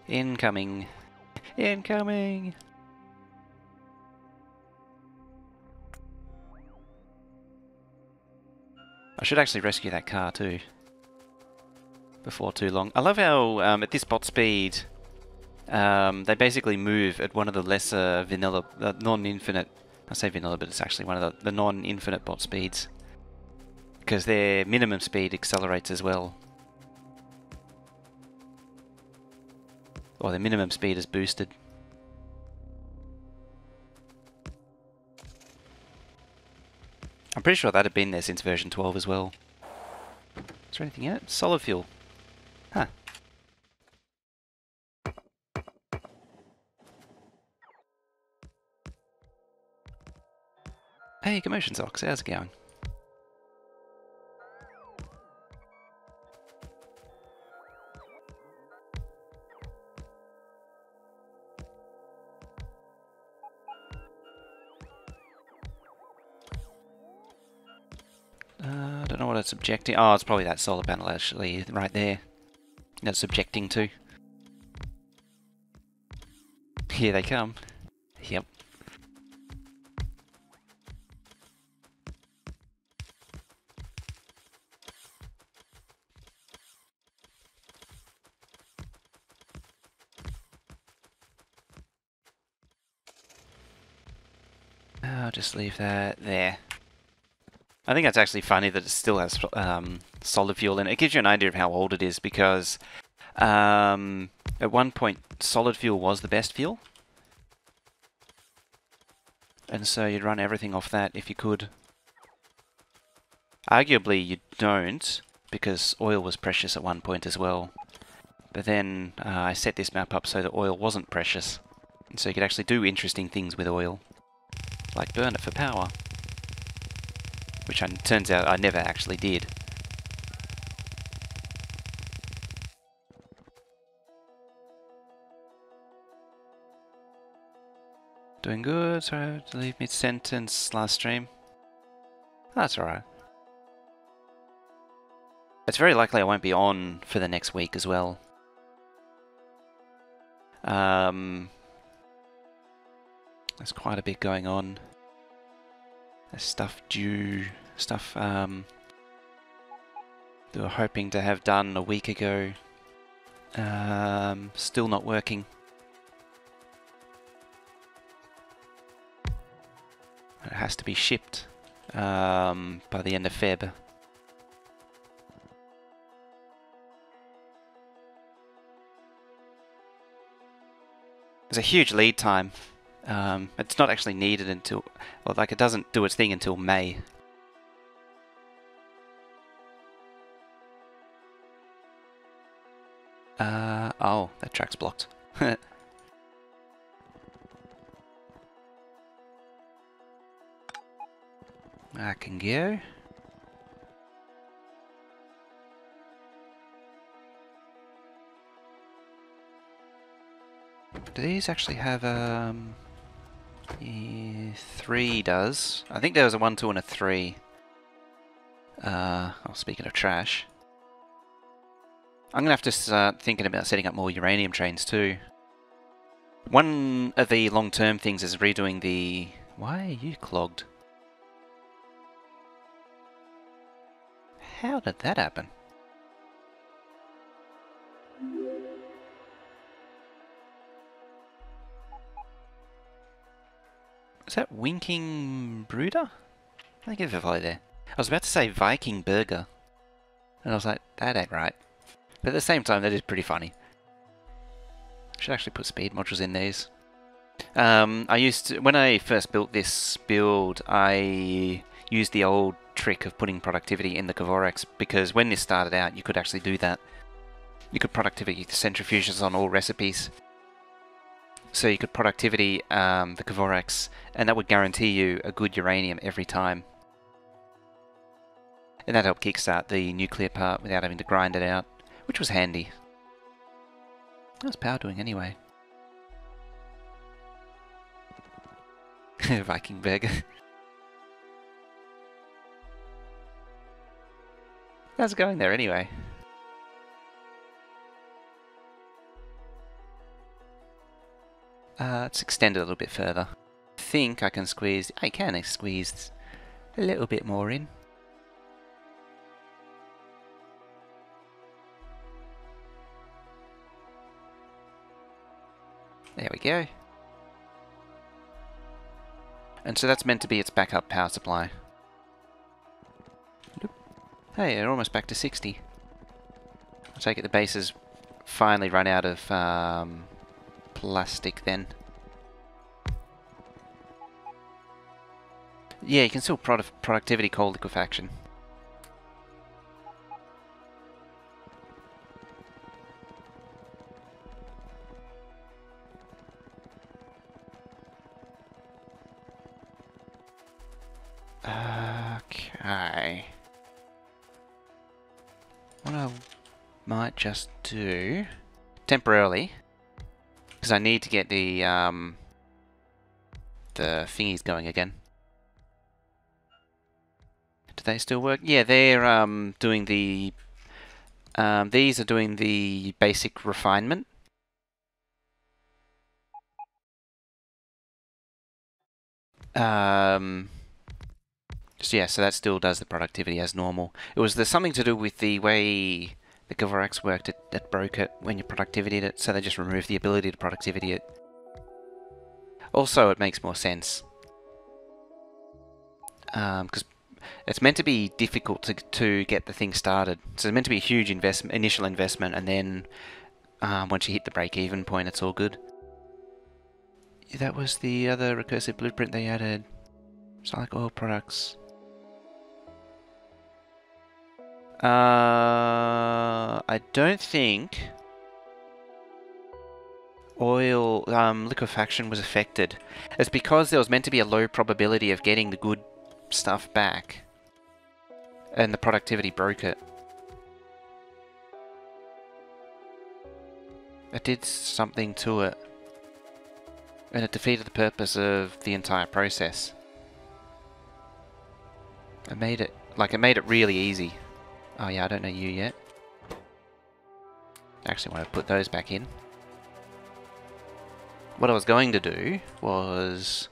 Incoming. Incoming! I should actually rescue that car too. Before too long. I love how at this bot speed they basically move at one of the lesser vanilla, non-infinite, I say vanilla but it's actually one of the non-infinite bot speeds. Because their minimum speed accelerates as well. Or their minimum speed is boosted. I'm pretty sure that had been there since version 12 as well. Is there anything yet? Solid fuel. Huh. Hey, Commotion Socks, how's it going? I don't know what it's objecting. Oh, it's probably that solar panel actually, right there. That's objecting to. Here they come. Yep. I'll just leave that there. I think that's actually funny that it still has solid fuel in it. It gives you an idea of how old it is because at one point solid fuel was the best fuel. And so you'd run everything off that if you could. Arguably you don't, because oil was precious at one point as well. But then I set this map up so that oil wasn't precious. And so you could actually do interesting things with oil. Like burn it for power. Which turns out I never actually did. Doing good, sorry I had to leave mid-sentence last stream. That's alright. It's very likely I won't be on for the next week as well. There's quite a bit going on. There's stuff due, stuff they were hoping to have done a week ago. Still not working. It has to be shipped by the end of Feb. There's a huge lead time. It's not actually needed until, well, like it doesn't do its thing until May. Oh, that track's blocked. I can go. Do these actually have, 3 does. I think there was a 1, 2 and a 3. Oh, speaking of trash. I'm gonna have to start thinking about setting up more uranium trains too. One of the long-term things is redoing the... Why are you clogged? How did that happen? Is that Winking Brooder? I think it's a follow there. I was about to say Viking Burger. And I was like, that ain't right. But at the same time, that is pretty funny. I should actually put speed modules in these. I used to, when I first built this build, I used the old trick of putting productivity in the Kavorax, because when this started out, you could actually do that. You could productivity the centrifuges on all recipes. So you could productivity the Kavorax, and that would guarantee you a good uranium every time. And that helped kickstart the nuclear part without having to grind it out, which was handy. How's power doing anyway? Viking Burger. How's it going there anyway? Let's extend it a little bit further. I think I can squeeze... I can squeeze a little bit more in. There we go. And so that's meant to be its backup power supply. Hey, they're almost back to 60. I take it the base has finally run out of plastic then. Yeah, you can still productivity coal liquefaction. Okay. What I might just do temporarily, because I need to get the thingies going again. Do they still work? Yeah, they're doing the these are doing the basic refinement. So yeah, so that still does the productivity as normal. It was there's something to do with the way the Govorax worked that broke it when you productivityed it, so they just removed the ability to productivity it. Also, it makes more sense. Because it's meant to be difficult to get the thing started. So it's meant to be a huge initial investment, and then once you hit the break-even point, it's all good. Yeah, that was the other recursive blueprint they added. It's like oil products. I don't think oil liquefaction was affected. It's because there was meant to be a low probability of getting the good stuff back, and the productivity broke it. It did something to it, and it defeated the purpose of the entire process. It made it really easy. Oh yeah, I don't know you yet. I actually want to put those back in. What I was going to do was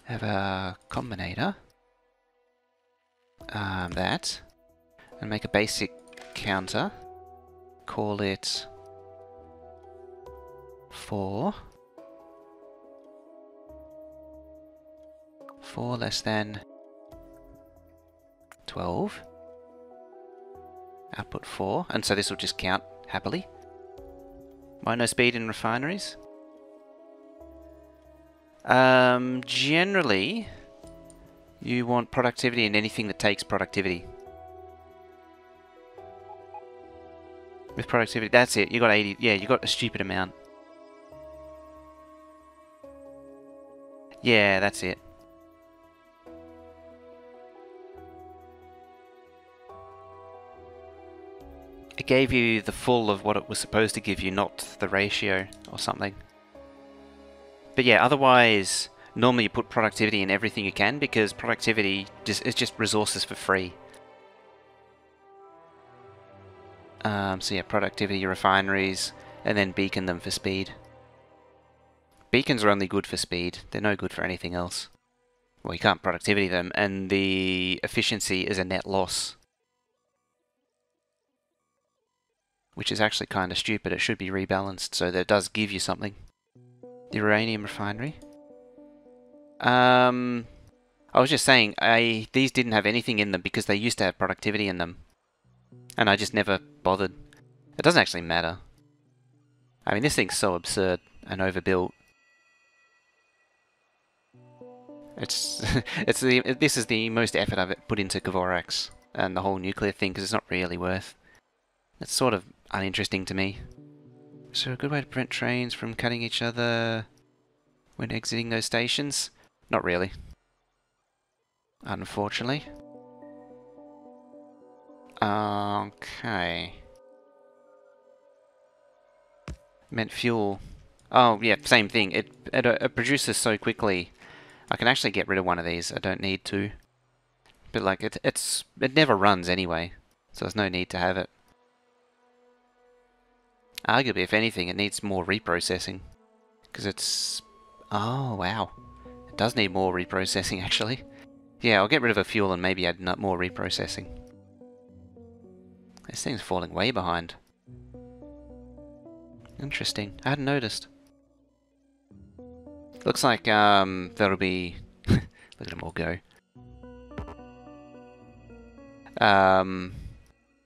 have a combinator. That. And make a basic counter. Call it 4. 4 less than 12. Output 4, and so this will just count happily. Why no speed in refineries? Generally, you want productivity in anything that takes productivity. With productivity, that's it. You got 80. Yeah, you got a stupid amount. Yeah, that's it. It gave you the full of what it was supposed to give you, not the ratio or something. But yeah, otherwise, normally you put productivity in everything you can, because productivity is just resources for free. So yeah, productivity, refineries, and then beacon them for speed. Beacons are only good for speed. They're no good for anything else. Well, you can't productivity them, and the efficiency is a net loss. Which is actually kind of stupid. It should be rebalanced so that it does give you something. The uranium refinery. I was just saying, these didn't have anything in them because they used to have productivity in them. And I just never bothered. It doesn't actually matter. I mean, this thing's so absurd and overbuilt. It's this is the most effort I've put into Govorax and the whole nuclear thing, because it's not really worth. It's sort of uninteresting to me. So a good way to prevent trains from cutting each other when exiting those stations? Not really. Unfortunately. Okay. Meant fuel. Oh yeah, same thing. It produces so quickly. I can actually get rid of one of these. I don't need to. But like it never runs anyway. So there's no need to have it. Arguably, if anything, it needs more reprocessing. Because it's... Oh, wow. It does need more reprocessing, actually. Yeah, I'll get rid of a fuel and maybe add more reprocessing. This thing's falling way behind. Interesting. I hadn't noticed. Looks like that'll be... Look at them all go.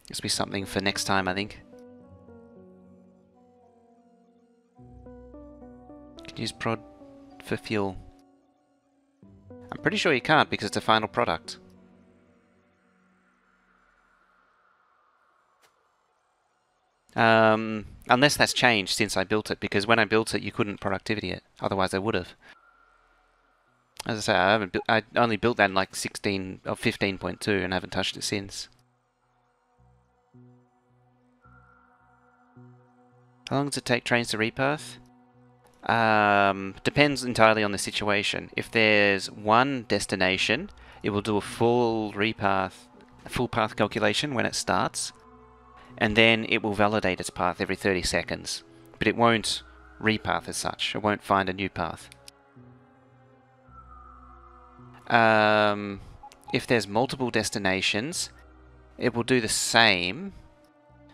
This will be something for next time, I think. Can use prod for fuel. I'm pretty sure you can't because it's a final product. Unless that's changed since I built it, because when I built it you couldn't productivity it, otherwise I would have. As I say, I only built that in like 16 or 15.2 and haven't touched it since. How long does it take trains to repath? Depends entirely on the situation. If there's one destination, it will do a full path calculation when it starts, and then it will validate its path every 30 seconds. But it won't repath as such. It won't find a new path. If there's multiple destinations, it will do the same,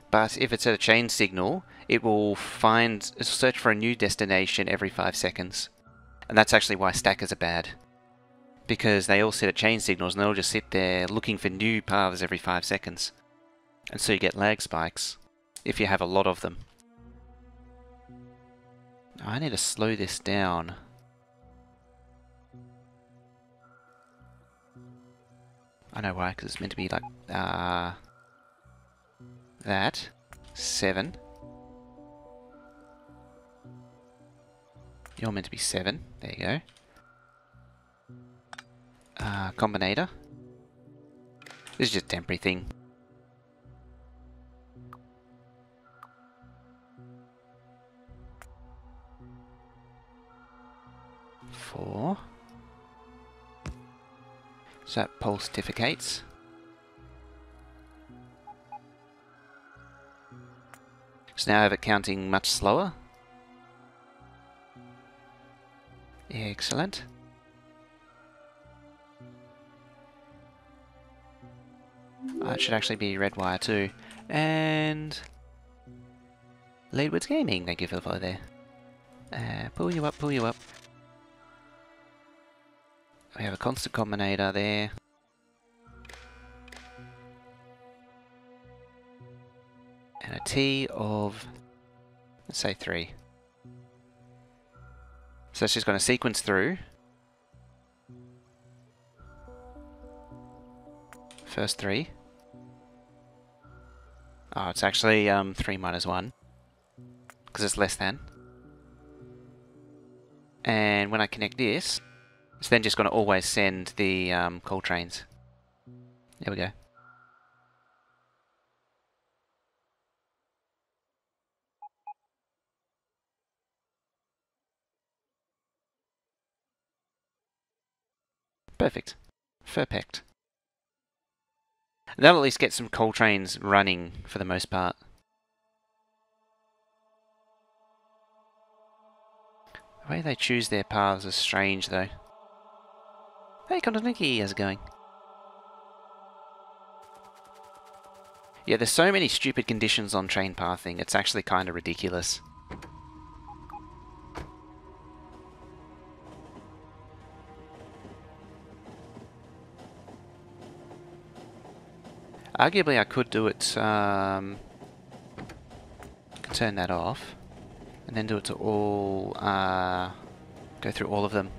but if it's at a chain signal, it will search for a new destination every 5 seconds. And that's actually why stackers are bad. Because they all sit at chain signals and they'll just sit there looking for new paths every 5 seconds. And so you get lag spikes, if you have a lot of them. I need to slow this down. I know why, because it's meant to be like, that. 7. You're meant to be 7. There you go. Combinator. This is just a temporary thing. Four. So that poll certificates. So now I have it counting much slower. Excellent. It should actually be red wire too. And Leadwood's Gaming, thank you for the follow there. Pull you up, pull you up. We have a constant combinator there. And a T of, let's say 3. So it's just going to sequence through. First 3. Oh, it's actually 3 minus 1. Because it's less than. And when I connect this, it's then just going to always send the coal trains. There we go. Perfect. Perfect. That'll at least get some coal trains running for the most part. The way they choose their paths is strange though. Hey Kontoniki, how's it going? Yeah, there's so many stupid conditions on train pathing, it's actually kind of ridiculous. Arguably I could do it, turn that off, and then do it to all, go through all of them.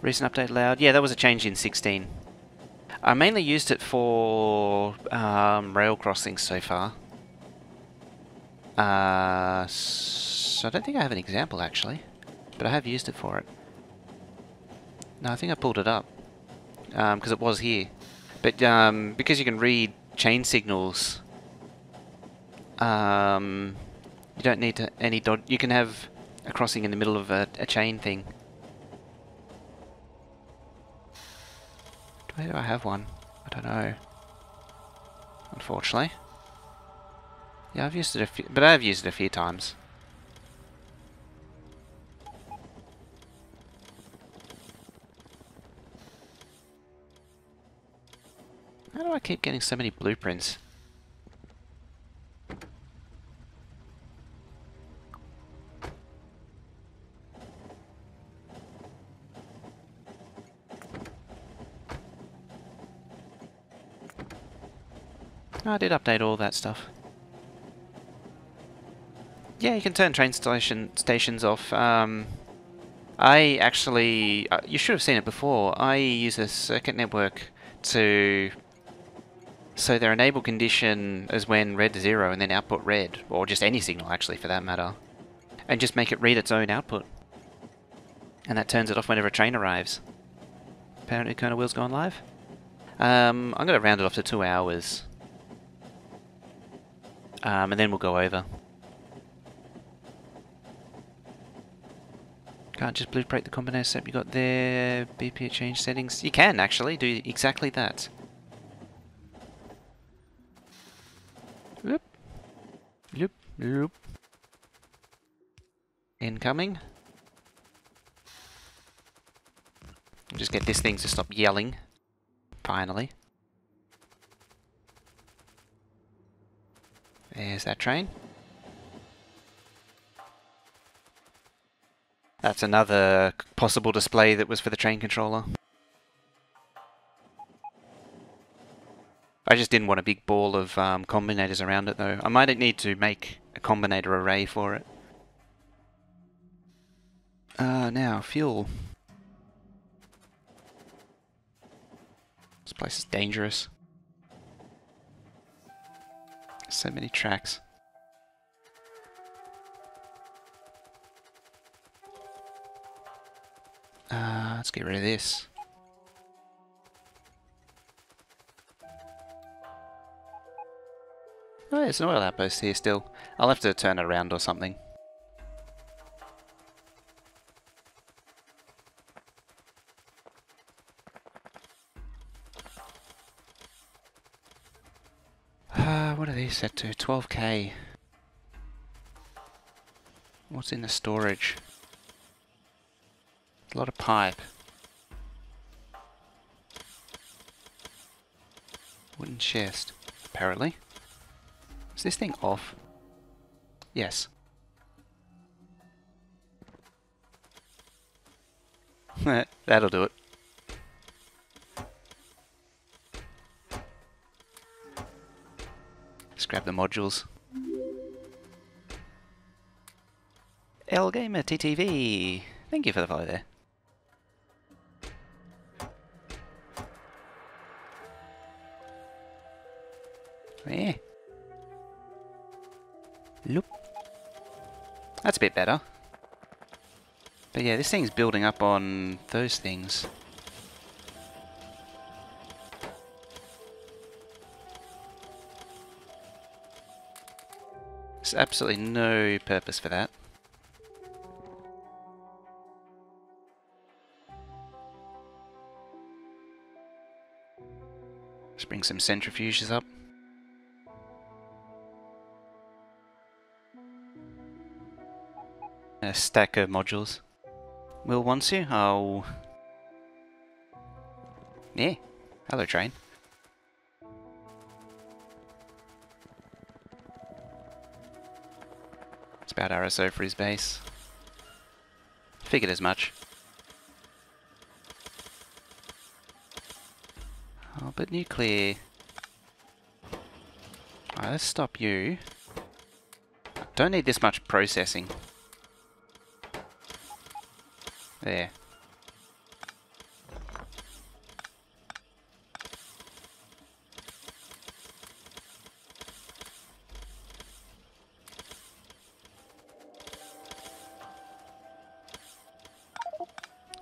Recent update allowed? Yeah, that was a change in 16. I mainly used it for rail crossings so far. So I don't think I have an example actually, but I have used it for it. No, I think I pulled it up. Because it was here. But because you can read chain signals, you don't need to you can have a crossing in the middle of a chain thing. Where do I have one? I I don't know. Unfortunately. Yeah, I've used it I've used it a few times. How do I keep getting so many blueprints? Oh, I did update all that stuff. Yeah, you can turn train stations off. I actually... you should have seen it before. I use a circuit network to... So their enable condition is when red 0 and then output red, or just any signal actually for that matter. And just make it read its own output. And that turns it off whenever a train arrives. Apparently Kernel Wheel's gone live. I'm going to round it off to 2 hours. And then we'll go over. Can't just blueprint the combinator setup you got there, BP change settings. You can actually do exactly that. Loop. Loop. Loop. Incoming. Just get this thing to stop yelling. Finally. There's that train. That's another possible display that was for the train controller. I just didn't want a big ball of combinators around it though. I might need to make a combinator array for it. Now, fuel. This place is dangerous. So many tracks. Let's get rid of this. Oh, there's an oil outpost here still. I'll have to turn it around or something. What are these set to? 12k. What's in the storage? A lot of pipe. Wooden chest, apparently. Is this thing off? Yes. That'll do it. Let's grab the modules. Gamer TTV. Thank you for the follow there. Yeah. Loop. That's a bit better. But yeah, this thing's building up on those things. There's absolutely no purpose for that. Let's bring some centrifuges up. A stack of modules. Will wants you? Oh. Yeah. Hello, train. It's about RSO for his base. Figured as much. Oh, but nuclear. Alright, let's stop you. Don't need this much processing. There.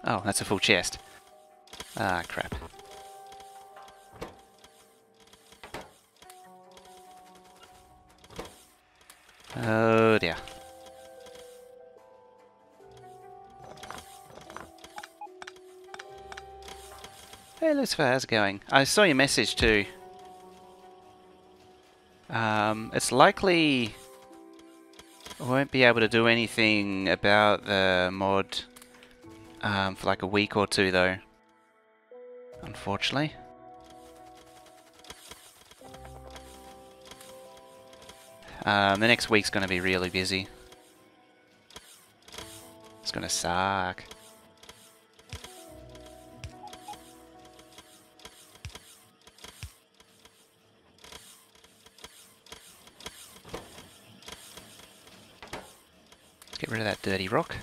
Oh, that's a full chest. Ah, crap. Oh dear. Hey Lucifer, how's it going? I saw your message too. It's likely I won't be able to do anything about the mod for like a week or two though. Unfortunately. The next week's going to be really busy. It's going to suck. Let's get rid of that dirty rock.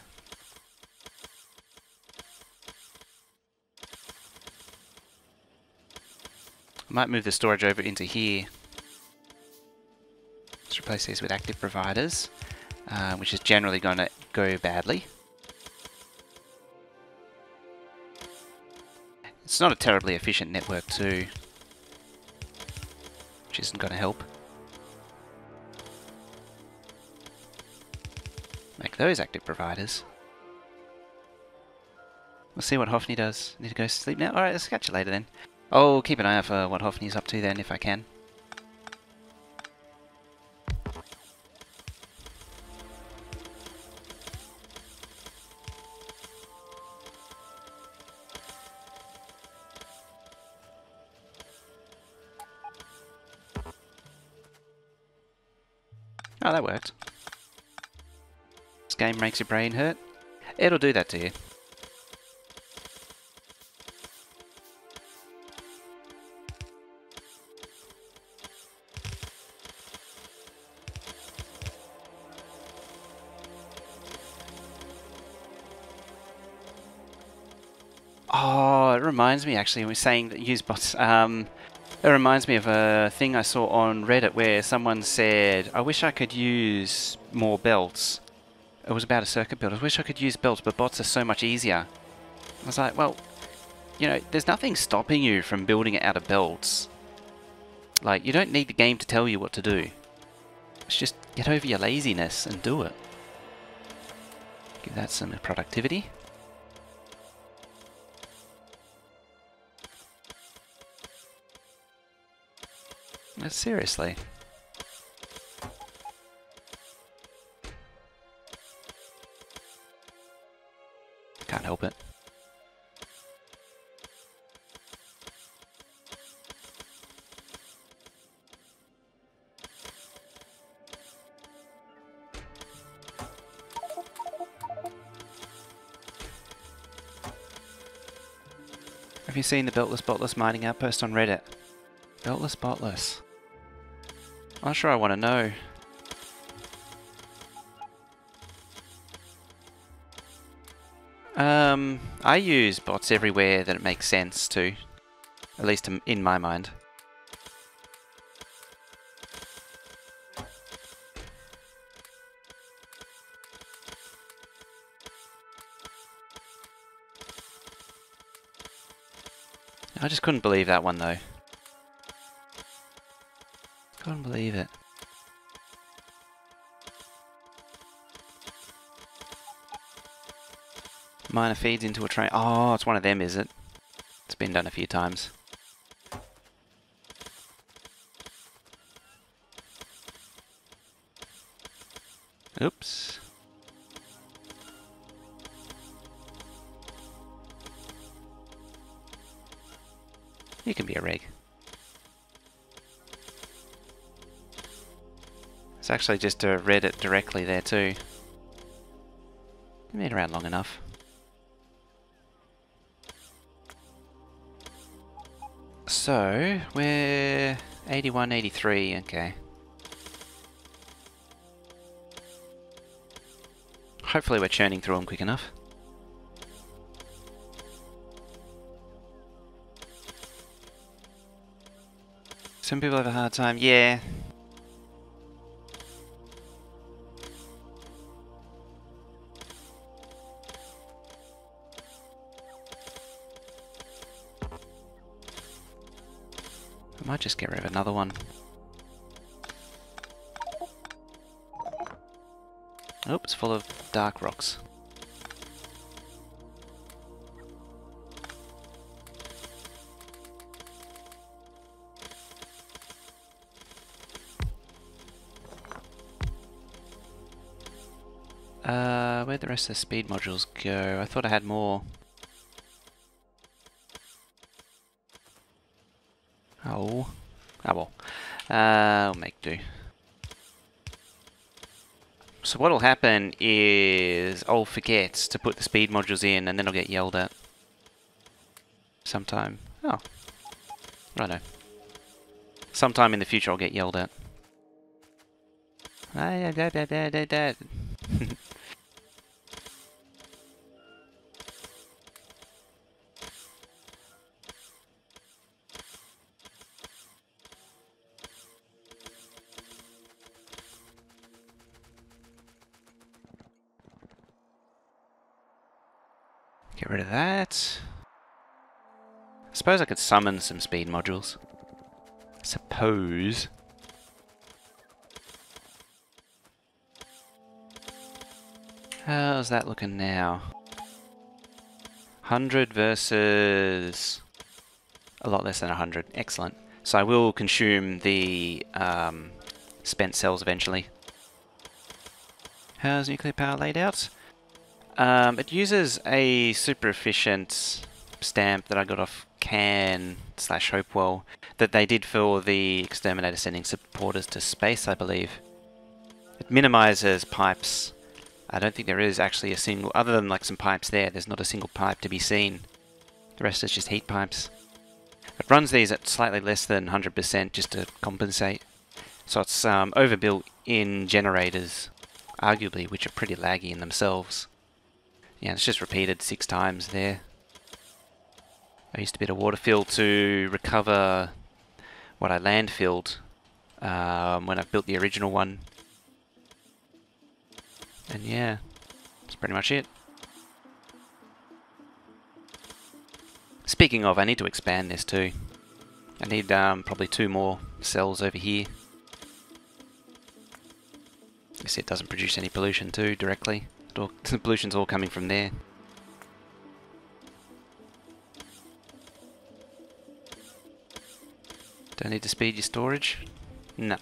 I might move the storage over into here. Let's replace these with active providers, which is generally going to go badly. It's not a terribly efficient network too, which isn't going to help. Make those active providers. We'll see what Hoffney does. Need to go to sleep now? Alright, let's catch you later then. I'll keep an eye out for what Hoffney's up to then, if I can. Oh, that worked. This game makes your brain hurt. It'll do that to you. Oh, it reminds me actually, we're saying that use bots. It reminds me of a thing I saw on Reddit where someone said, I wish I could use more belts. It was about a circuit build. I wish I could use belts, but bots are so much easier. I was like, well, you know, there's nothing stopping you from building it out of belts. Like, you don't need the game to tell you what to do. It's just get over your laziness and do it. Give that some productivity. No, seriously. Can't help it. Have you seen the Beltless Botless mining outpost on Reddit? Beltless Botless. I'm not sure I want to know. I use bots everywhere that it makes sense to. At least in my mind. I just couldn't believe that one though. Couldn't believe it. Miner feeds into a train. Oh, it's one of them, is it? It's been done a few times. Oops. You can be a rig. It's actually just to read it directly there too. Been around long enough. So, we're 81, 83, okay. Hopefully we're churning through them quick enough. Some people have a hard time, yeah. I might just get rid of another one. Oh, it's full of dark rocks. Where'd the rest of the speed modules go? I thought I had more. Oh. Oh well. I'll make do. So what'll happen is I'll forget to put the speed modules in and then I'll get yelled at. Sometime. Oh. Righto. Sometime in the future I'll get yelled at. Get rid of that. I suppose I could summon some speed modules. Suppose. How's that looking now? 100 versus a lot less than 100. Excellent. So I will consume the spent cells eventually. How's nuclear power laid out? It uses a super efficient stamp that I got off Can/Hopewell that they did for the Exterminator sending supporters to space, I believe. It minimizes pipes. I don't think there is actually a single, other than like some pipes there's not a single pipe to be seen. The rest is just heat pipes. It runs these at slightly less than 100% just to compensate. So it's overbuilt in generators, arguably, which are pretty laggy in themselves. Yeah, it's just repeated 6 times there. I used a bit of water fill to recover what I landfilled when I built the original one. And yeah, that's pretty much it. Speaking of, I need to expand this too. I need probably 2 more cells over here. You see it doesn't produce any pollution too, directly. The pollution's all coming from there. Don't need to speed your storage? No.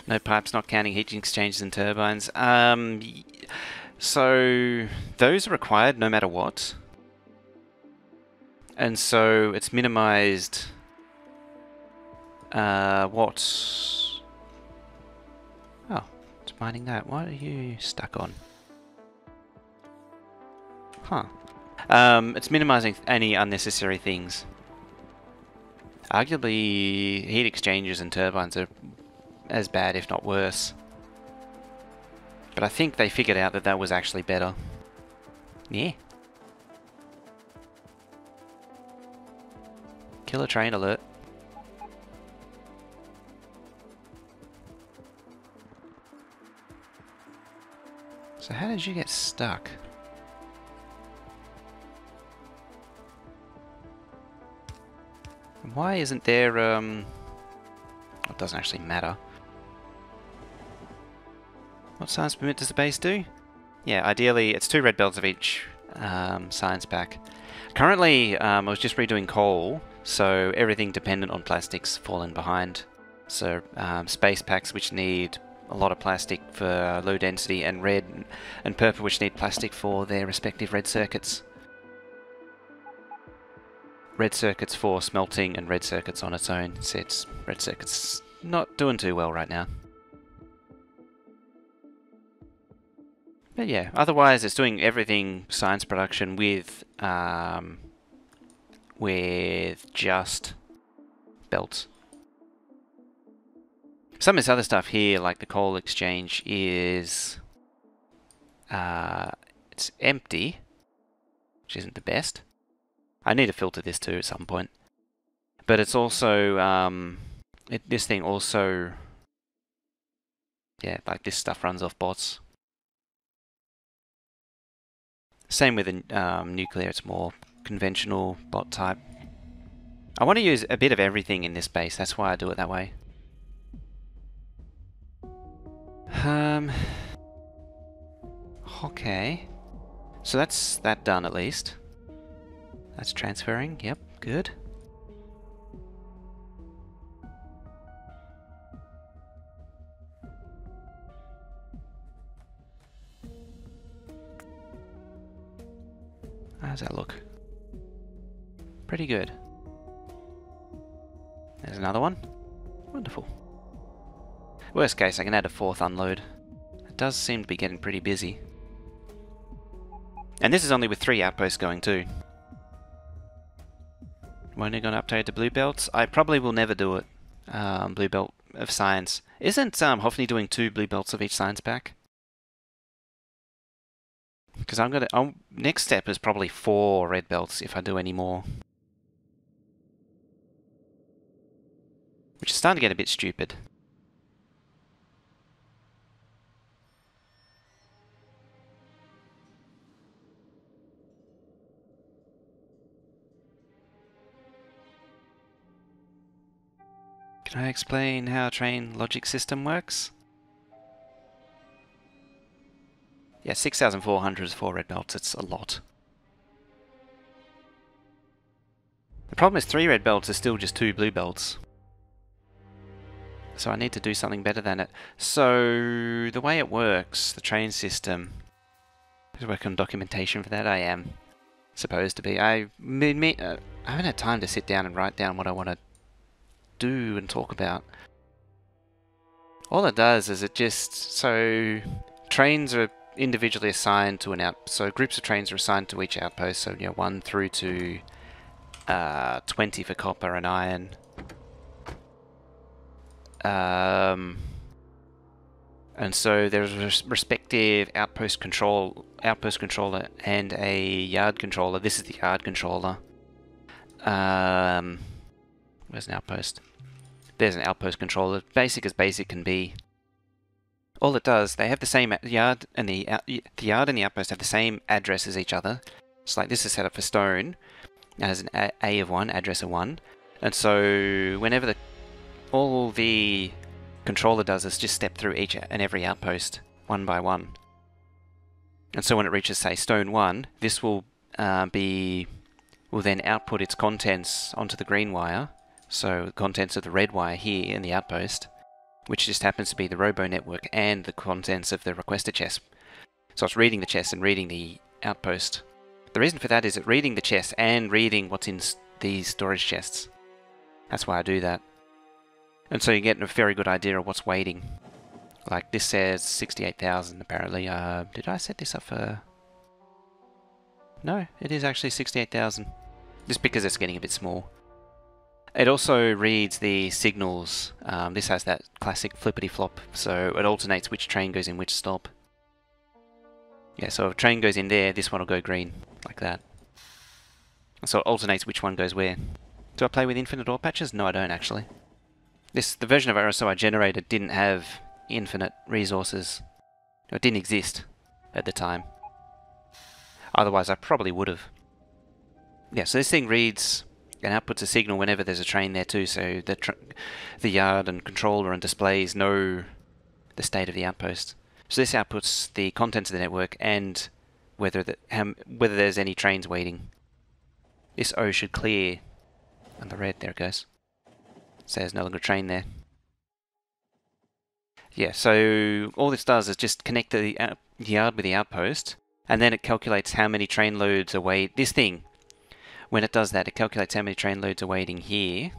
No pipes, not counting heat exchangers and turbines. So those are required no matter what. And so it's minimized what? Oh, it's mining that. What are you stuck on? Huh. It's minimizing any unnecessary things. Arguably, heat exchangers and turbines are as bad, if not worse. But I think they figured out that that was actually better. Yeah. Killer train alert. So how did you get stuck? And why isn't there, it doesn't actually matter. What science permit does the base do? Yeah, ideally it's 2 red belts of each science pack. Currently, I was just redoing coal, so everything dependent on plastics fallen behind. So space packs which need a lot of plastic for low density, and red and purple which need plastic for their respective red circuits. Red circuits for smelting and red circuits on its own. So it's red circuits not doing too well right now. But yeah, otherwise it's doing everything science production with just belts. Some of this other stuff here, like the coal exchange, is it's empty, which isn't the best. I need to filter this too at some point. But it's also this thing also, yeah, like this stuff runs off bots. Same with the nuclear, it's more conventional bot type. I want to use a bit of everything in this base, that's why I do it that way. Okay. So that's that done at least. That's transferring, yep, good. How's that look? Pretty good. There's another one. Wonderful. Worst case, I can add a 4th unload. It does seem to be getting pretty busy. And this is only with 3 outposts going too. When are you going to upgrade to blue belts? I probably will never do it. Blue belt of science. Isn't Hoffney doing 2 blue belts of each science pack? Because next step is probably 4 red belts if I do any more. Which is starting to get a bit stupid. Can I explain how a train logic system works? Yeah, 6,400 is 4 red belts, it's a lot. The problem is 3 red belts is still just 2 blue belts. So I need to do something better than it. So the way it works, the train system, I work on documentation for that. I am supposed to be. I haven't had time to sit down and write down what I want to do and talk about. All it does is so trains are individually assigned to so groups of trains are assigned to each outpost. So 1 through to 20 for copper and iron. And so there's a respective outpost controller and a yard controller. This is the yard controller. Where's an outpost? There's an outpost controller. Basic as basic can be. All it does, they have the same yard, and the yard and the outpost have the same address as each other. It's like this is set up for stone. It has an A of 1, address of 1. And so whenever all the controller does is just step through each and every outpost one by one. And so when it reaches, say, stone 1, this will then output its contents onto the green wire. So the contents of the red wire here in the outpost, which just happens to be the robo network and the contents of the requester chest. So it's reading the chest and reading the outpost. The reason for that is it's reading the chest and reading what's in these storage chests. That's why I do that. And so you get a very good idea of what's waiting. Like this says 68,000 apparently. Did I set this up for... No, it is actually 68,000. Just because it's getting a bit small. It also reads the signals. This has that classic flippity flop, so it alternates which train goes in which stop. Yeah, so if a train goes in there, this one will go green, like that. So it alternates which one goes where. Do I play with infinite ore patches? No, I don't actually. The version of RSO I generated didn't have infinite resources. It didn't exist at the time. Otherwise I probably would have. Yeah, so this thing reads and outputs a signal whenever there's a train there too, so the yard and controller and displays know the state of the outpost. So this outputs the contents of the network and whether there's any trains waiting. This O should clear on the red, there it goes. So there's no longer a train there. Yeah, so all this does is just connect the yard with the outpost, and then it calculates how many train loads are waiting. This thing, when it does that, it calculates how many train loads are waiting here.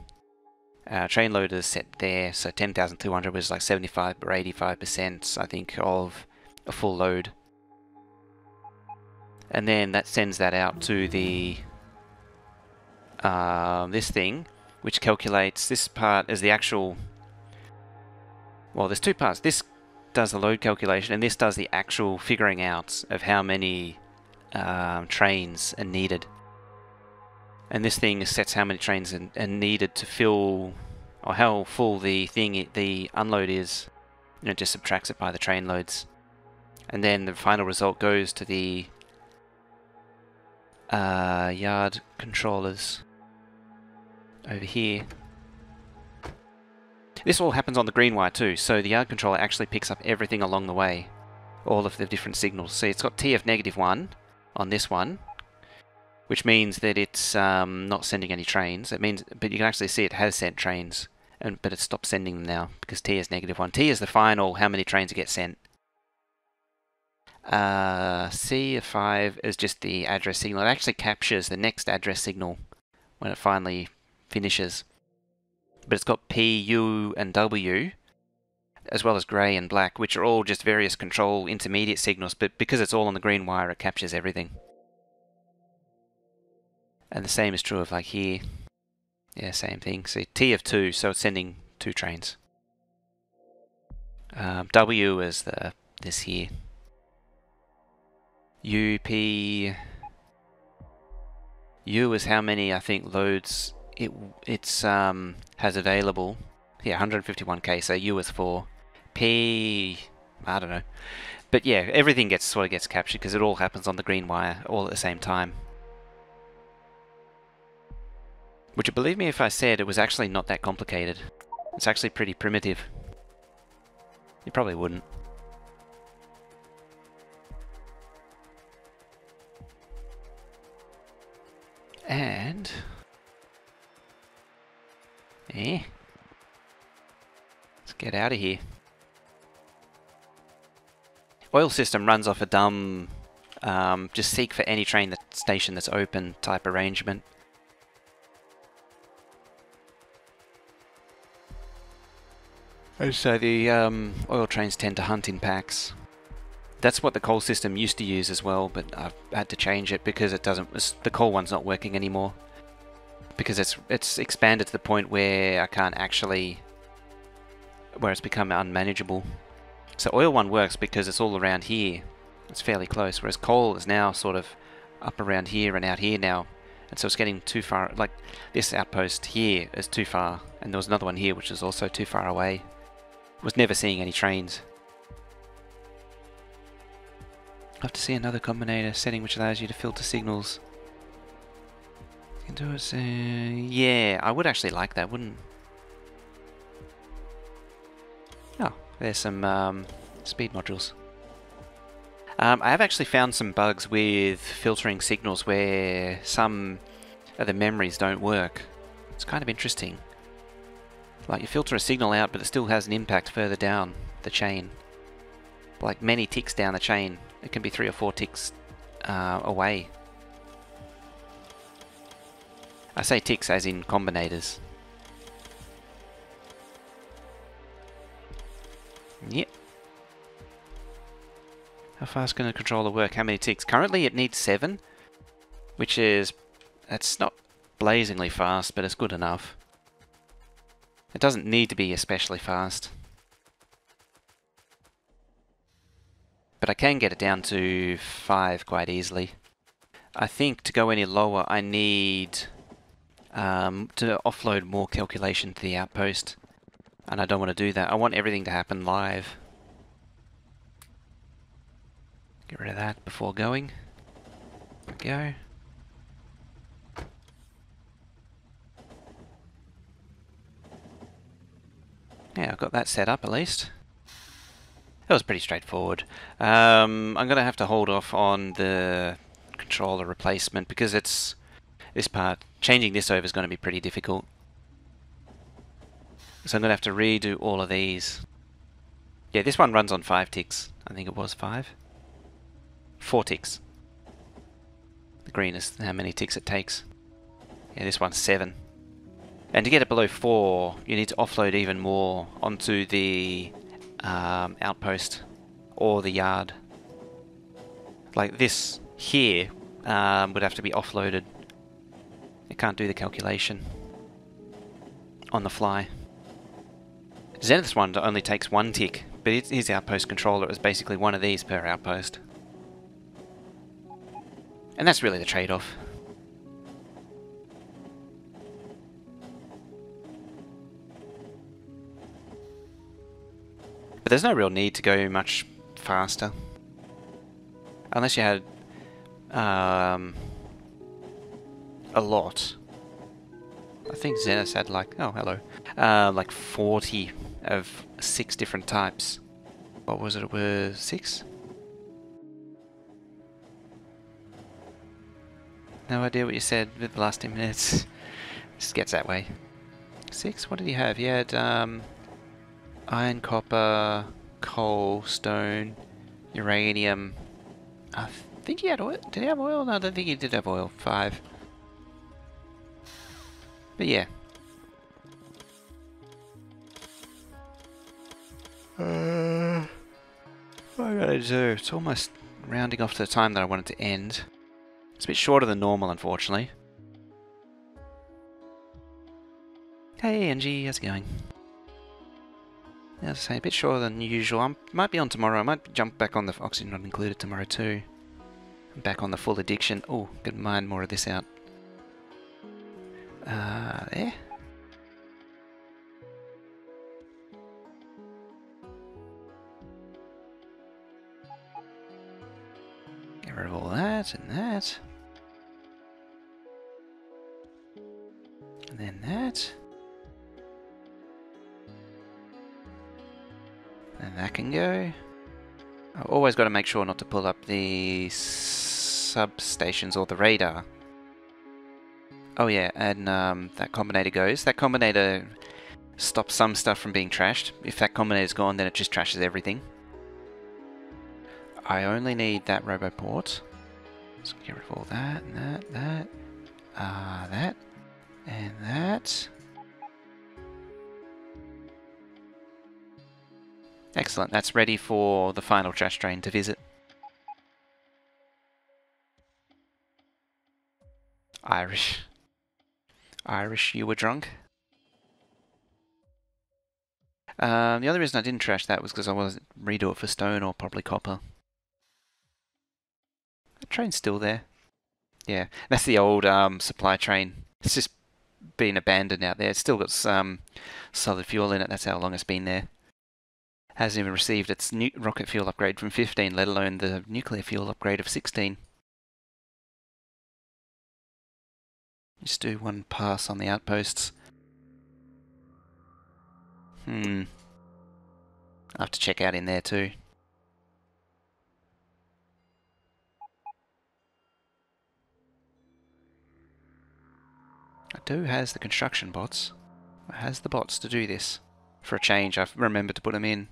Train load is set there, so 10,200 was like 75 or 85%, I think, of a full load. And then that sends that out to the this thing, which calculates this part as the actual... Well, there's two parts. This does the load calculation, and this does the actual figuring out of how many trains are needed. And this thing sets how many trains are needed to fill, or how full the unload is. And it just subtracts it by the train loads. And then the final result goes to the yard controllers over here. This all happens on the green wire too, so the yard controller actually picks up everything along the way. All of the different signals. See, it's got TF -1 on this one, which means that it's not sending any trains. It means, but you can actually see it has sent trains, but it stopped sending them now because T is -1. T is the final, how many trains get sent. C5 is just the address signal. It actually captures the next address signal when it finally finishes. But it's got P, U, and W, as well as grey and black, which are all just various control intermediate signals, but because it's all on the green wire, it captures everything. And the same is true of like here. Yeah, same thing. So T of 2, so it's sending 2 trains. W is this here. U, P... U is how many, I think, loads it's has available. Yeah, 151k, so U is 4. P... I don't know. But yeah, everything sort of gets captured because it all happens on the green wire all at the same time. Would you believe me if I said it was actually not that complicated? It's actually pretty primitive. You probably wouldn't. And... let's get out of here. Oil system runs off a dumb just seek for any train station that's open type arrangement. And so the oil trains tend to hunt in packs. That's what the coal system used to use as well, but I've had to change it because the coal one's not working anymore. Because it's expanded to the point where I can't actually, where it's become unmanageable. So oil one works because it's all around here. It's fairly close, whereas coal is now sort of up around here and out here now. And so it's getting too far, like this outpost here is too far, and there was another one here which is also too far away. Was never seeing any trains. I'll have to see another combinator setting which allows you to filter signals. You can do it, yeah, I would actually like that, wouldn't? Oh, there's some speed modules. I have actually found some bugs with filtering signals where some of the memories don't work. It's kind of interesting. Like you filter a signal out, but it still has an impact further down the chain. Like many ticks down the chain. It can be 3 or 4 ticks away. I say ticks as in combinators. Yep. How fast can the controller work? How many ticks? Currently it needs 7, which is... that's not blazingly fast, but it's good enough. It doesn't need to be especially fast. But I can get it down to 5 quite easily. I think to go any lower I need to offload more calculation to the outpost. And I don't want to do that. I want everything to happen live. Get rid of that before going. There we go. Yeah, I've got that set up at least. That was pretty straightforward. I'm going to have to hold off on the controller replacement because it's this part. Changing this over is going to be pretty difficult. So I'm going to have to redo all of these. Yeah, this one runs on 5 ticks. I think it was 5. 4 ticks. The green is how many ticks it takes. Yeah, this one's 7. And to get it below 4, you need to offload even more onto the outpost or the yard. Like this here would have to be offloaded. It can't do the calculation on the fly. Zenith's one only takes 1 tick, but his outpost controller is basically one of these per outpost. And that's really the trade-off. But there's no real need to go much faster. Unless you had a lot. I think Zenith had like, oh hello, like 40 of 6 different types. What was it? It was 6? No idea what you said with the last 10 minutes. It just gets that way. 6? What did he have? He had iron, copper, coal, stone, uranium, I think he had oil. Did he have oil? No, I don't think he did have oil. 5. But yeah. What am I going to do? It's almost rounding off to the time that I want it to end. It's a bit shorter than normal, unfortunately. Hey, Angie, how's it going? As I say, a bit shorter than usual. I might be on tomorrow. I might jump back on the Oxygen Not Included tomorrow too. I'm back on the full addiction. Oh, could mine more of this out. There. Get rid of all that and that. And then that. And that can go. I've always got to make sure not to pull up the substations or the radar. Oh yeah, and that combinator goes. That combinator stops some stuff from being trashed. If that combinator's gone, then it just trashes everything. I only need that roboport. Let's get rid of all that, and that, and that. Excellent, that's ready for the final trash train to visit. Irish. Irish, you were drunk? The only reason I didn't trash that was because I wasn't redo it for stone or probably copper. The train's still there. Yeah, that's the old supply train. It's just been abandoned out there. It's still got some solid fuel in it. That's how long it's been there. Hasn't even received its rocket fuel upgrade from 15, let alone the nuclear fuel upgrade of 16. Just do one pass on the outposts. I'll have to check out in there too. I do has the construction bots. It has the bots to do this. For a change, I've remembered to put them in.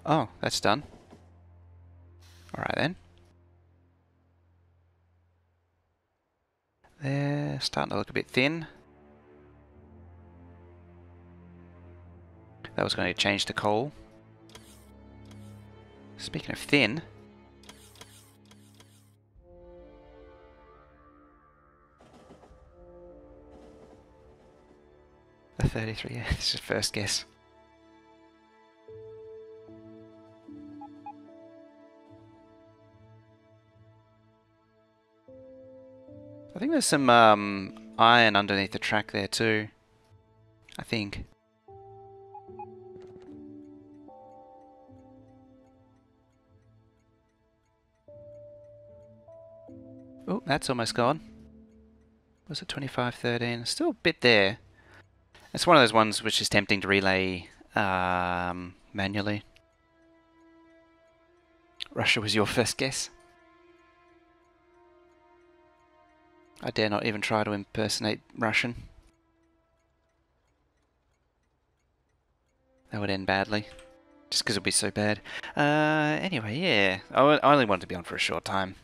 Oh, that's done. Alright then. They're starting to look a bit thin. That was going to change to coal. Speaking of thin... The 33, yeah, this is first guess. I think there's some iron underneath the track there too. I think. Oh, that's almost gone. Was it 2513? Still a bit there. It's one of those ones which is tempting to relay manually. Russia was your first guess. I dare not even try to impersonate Russian. That would end badly. Just because it would be so bad. Anyway, yeah. I only wanted to be on for a short time.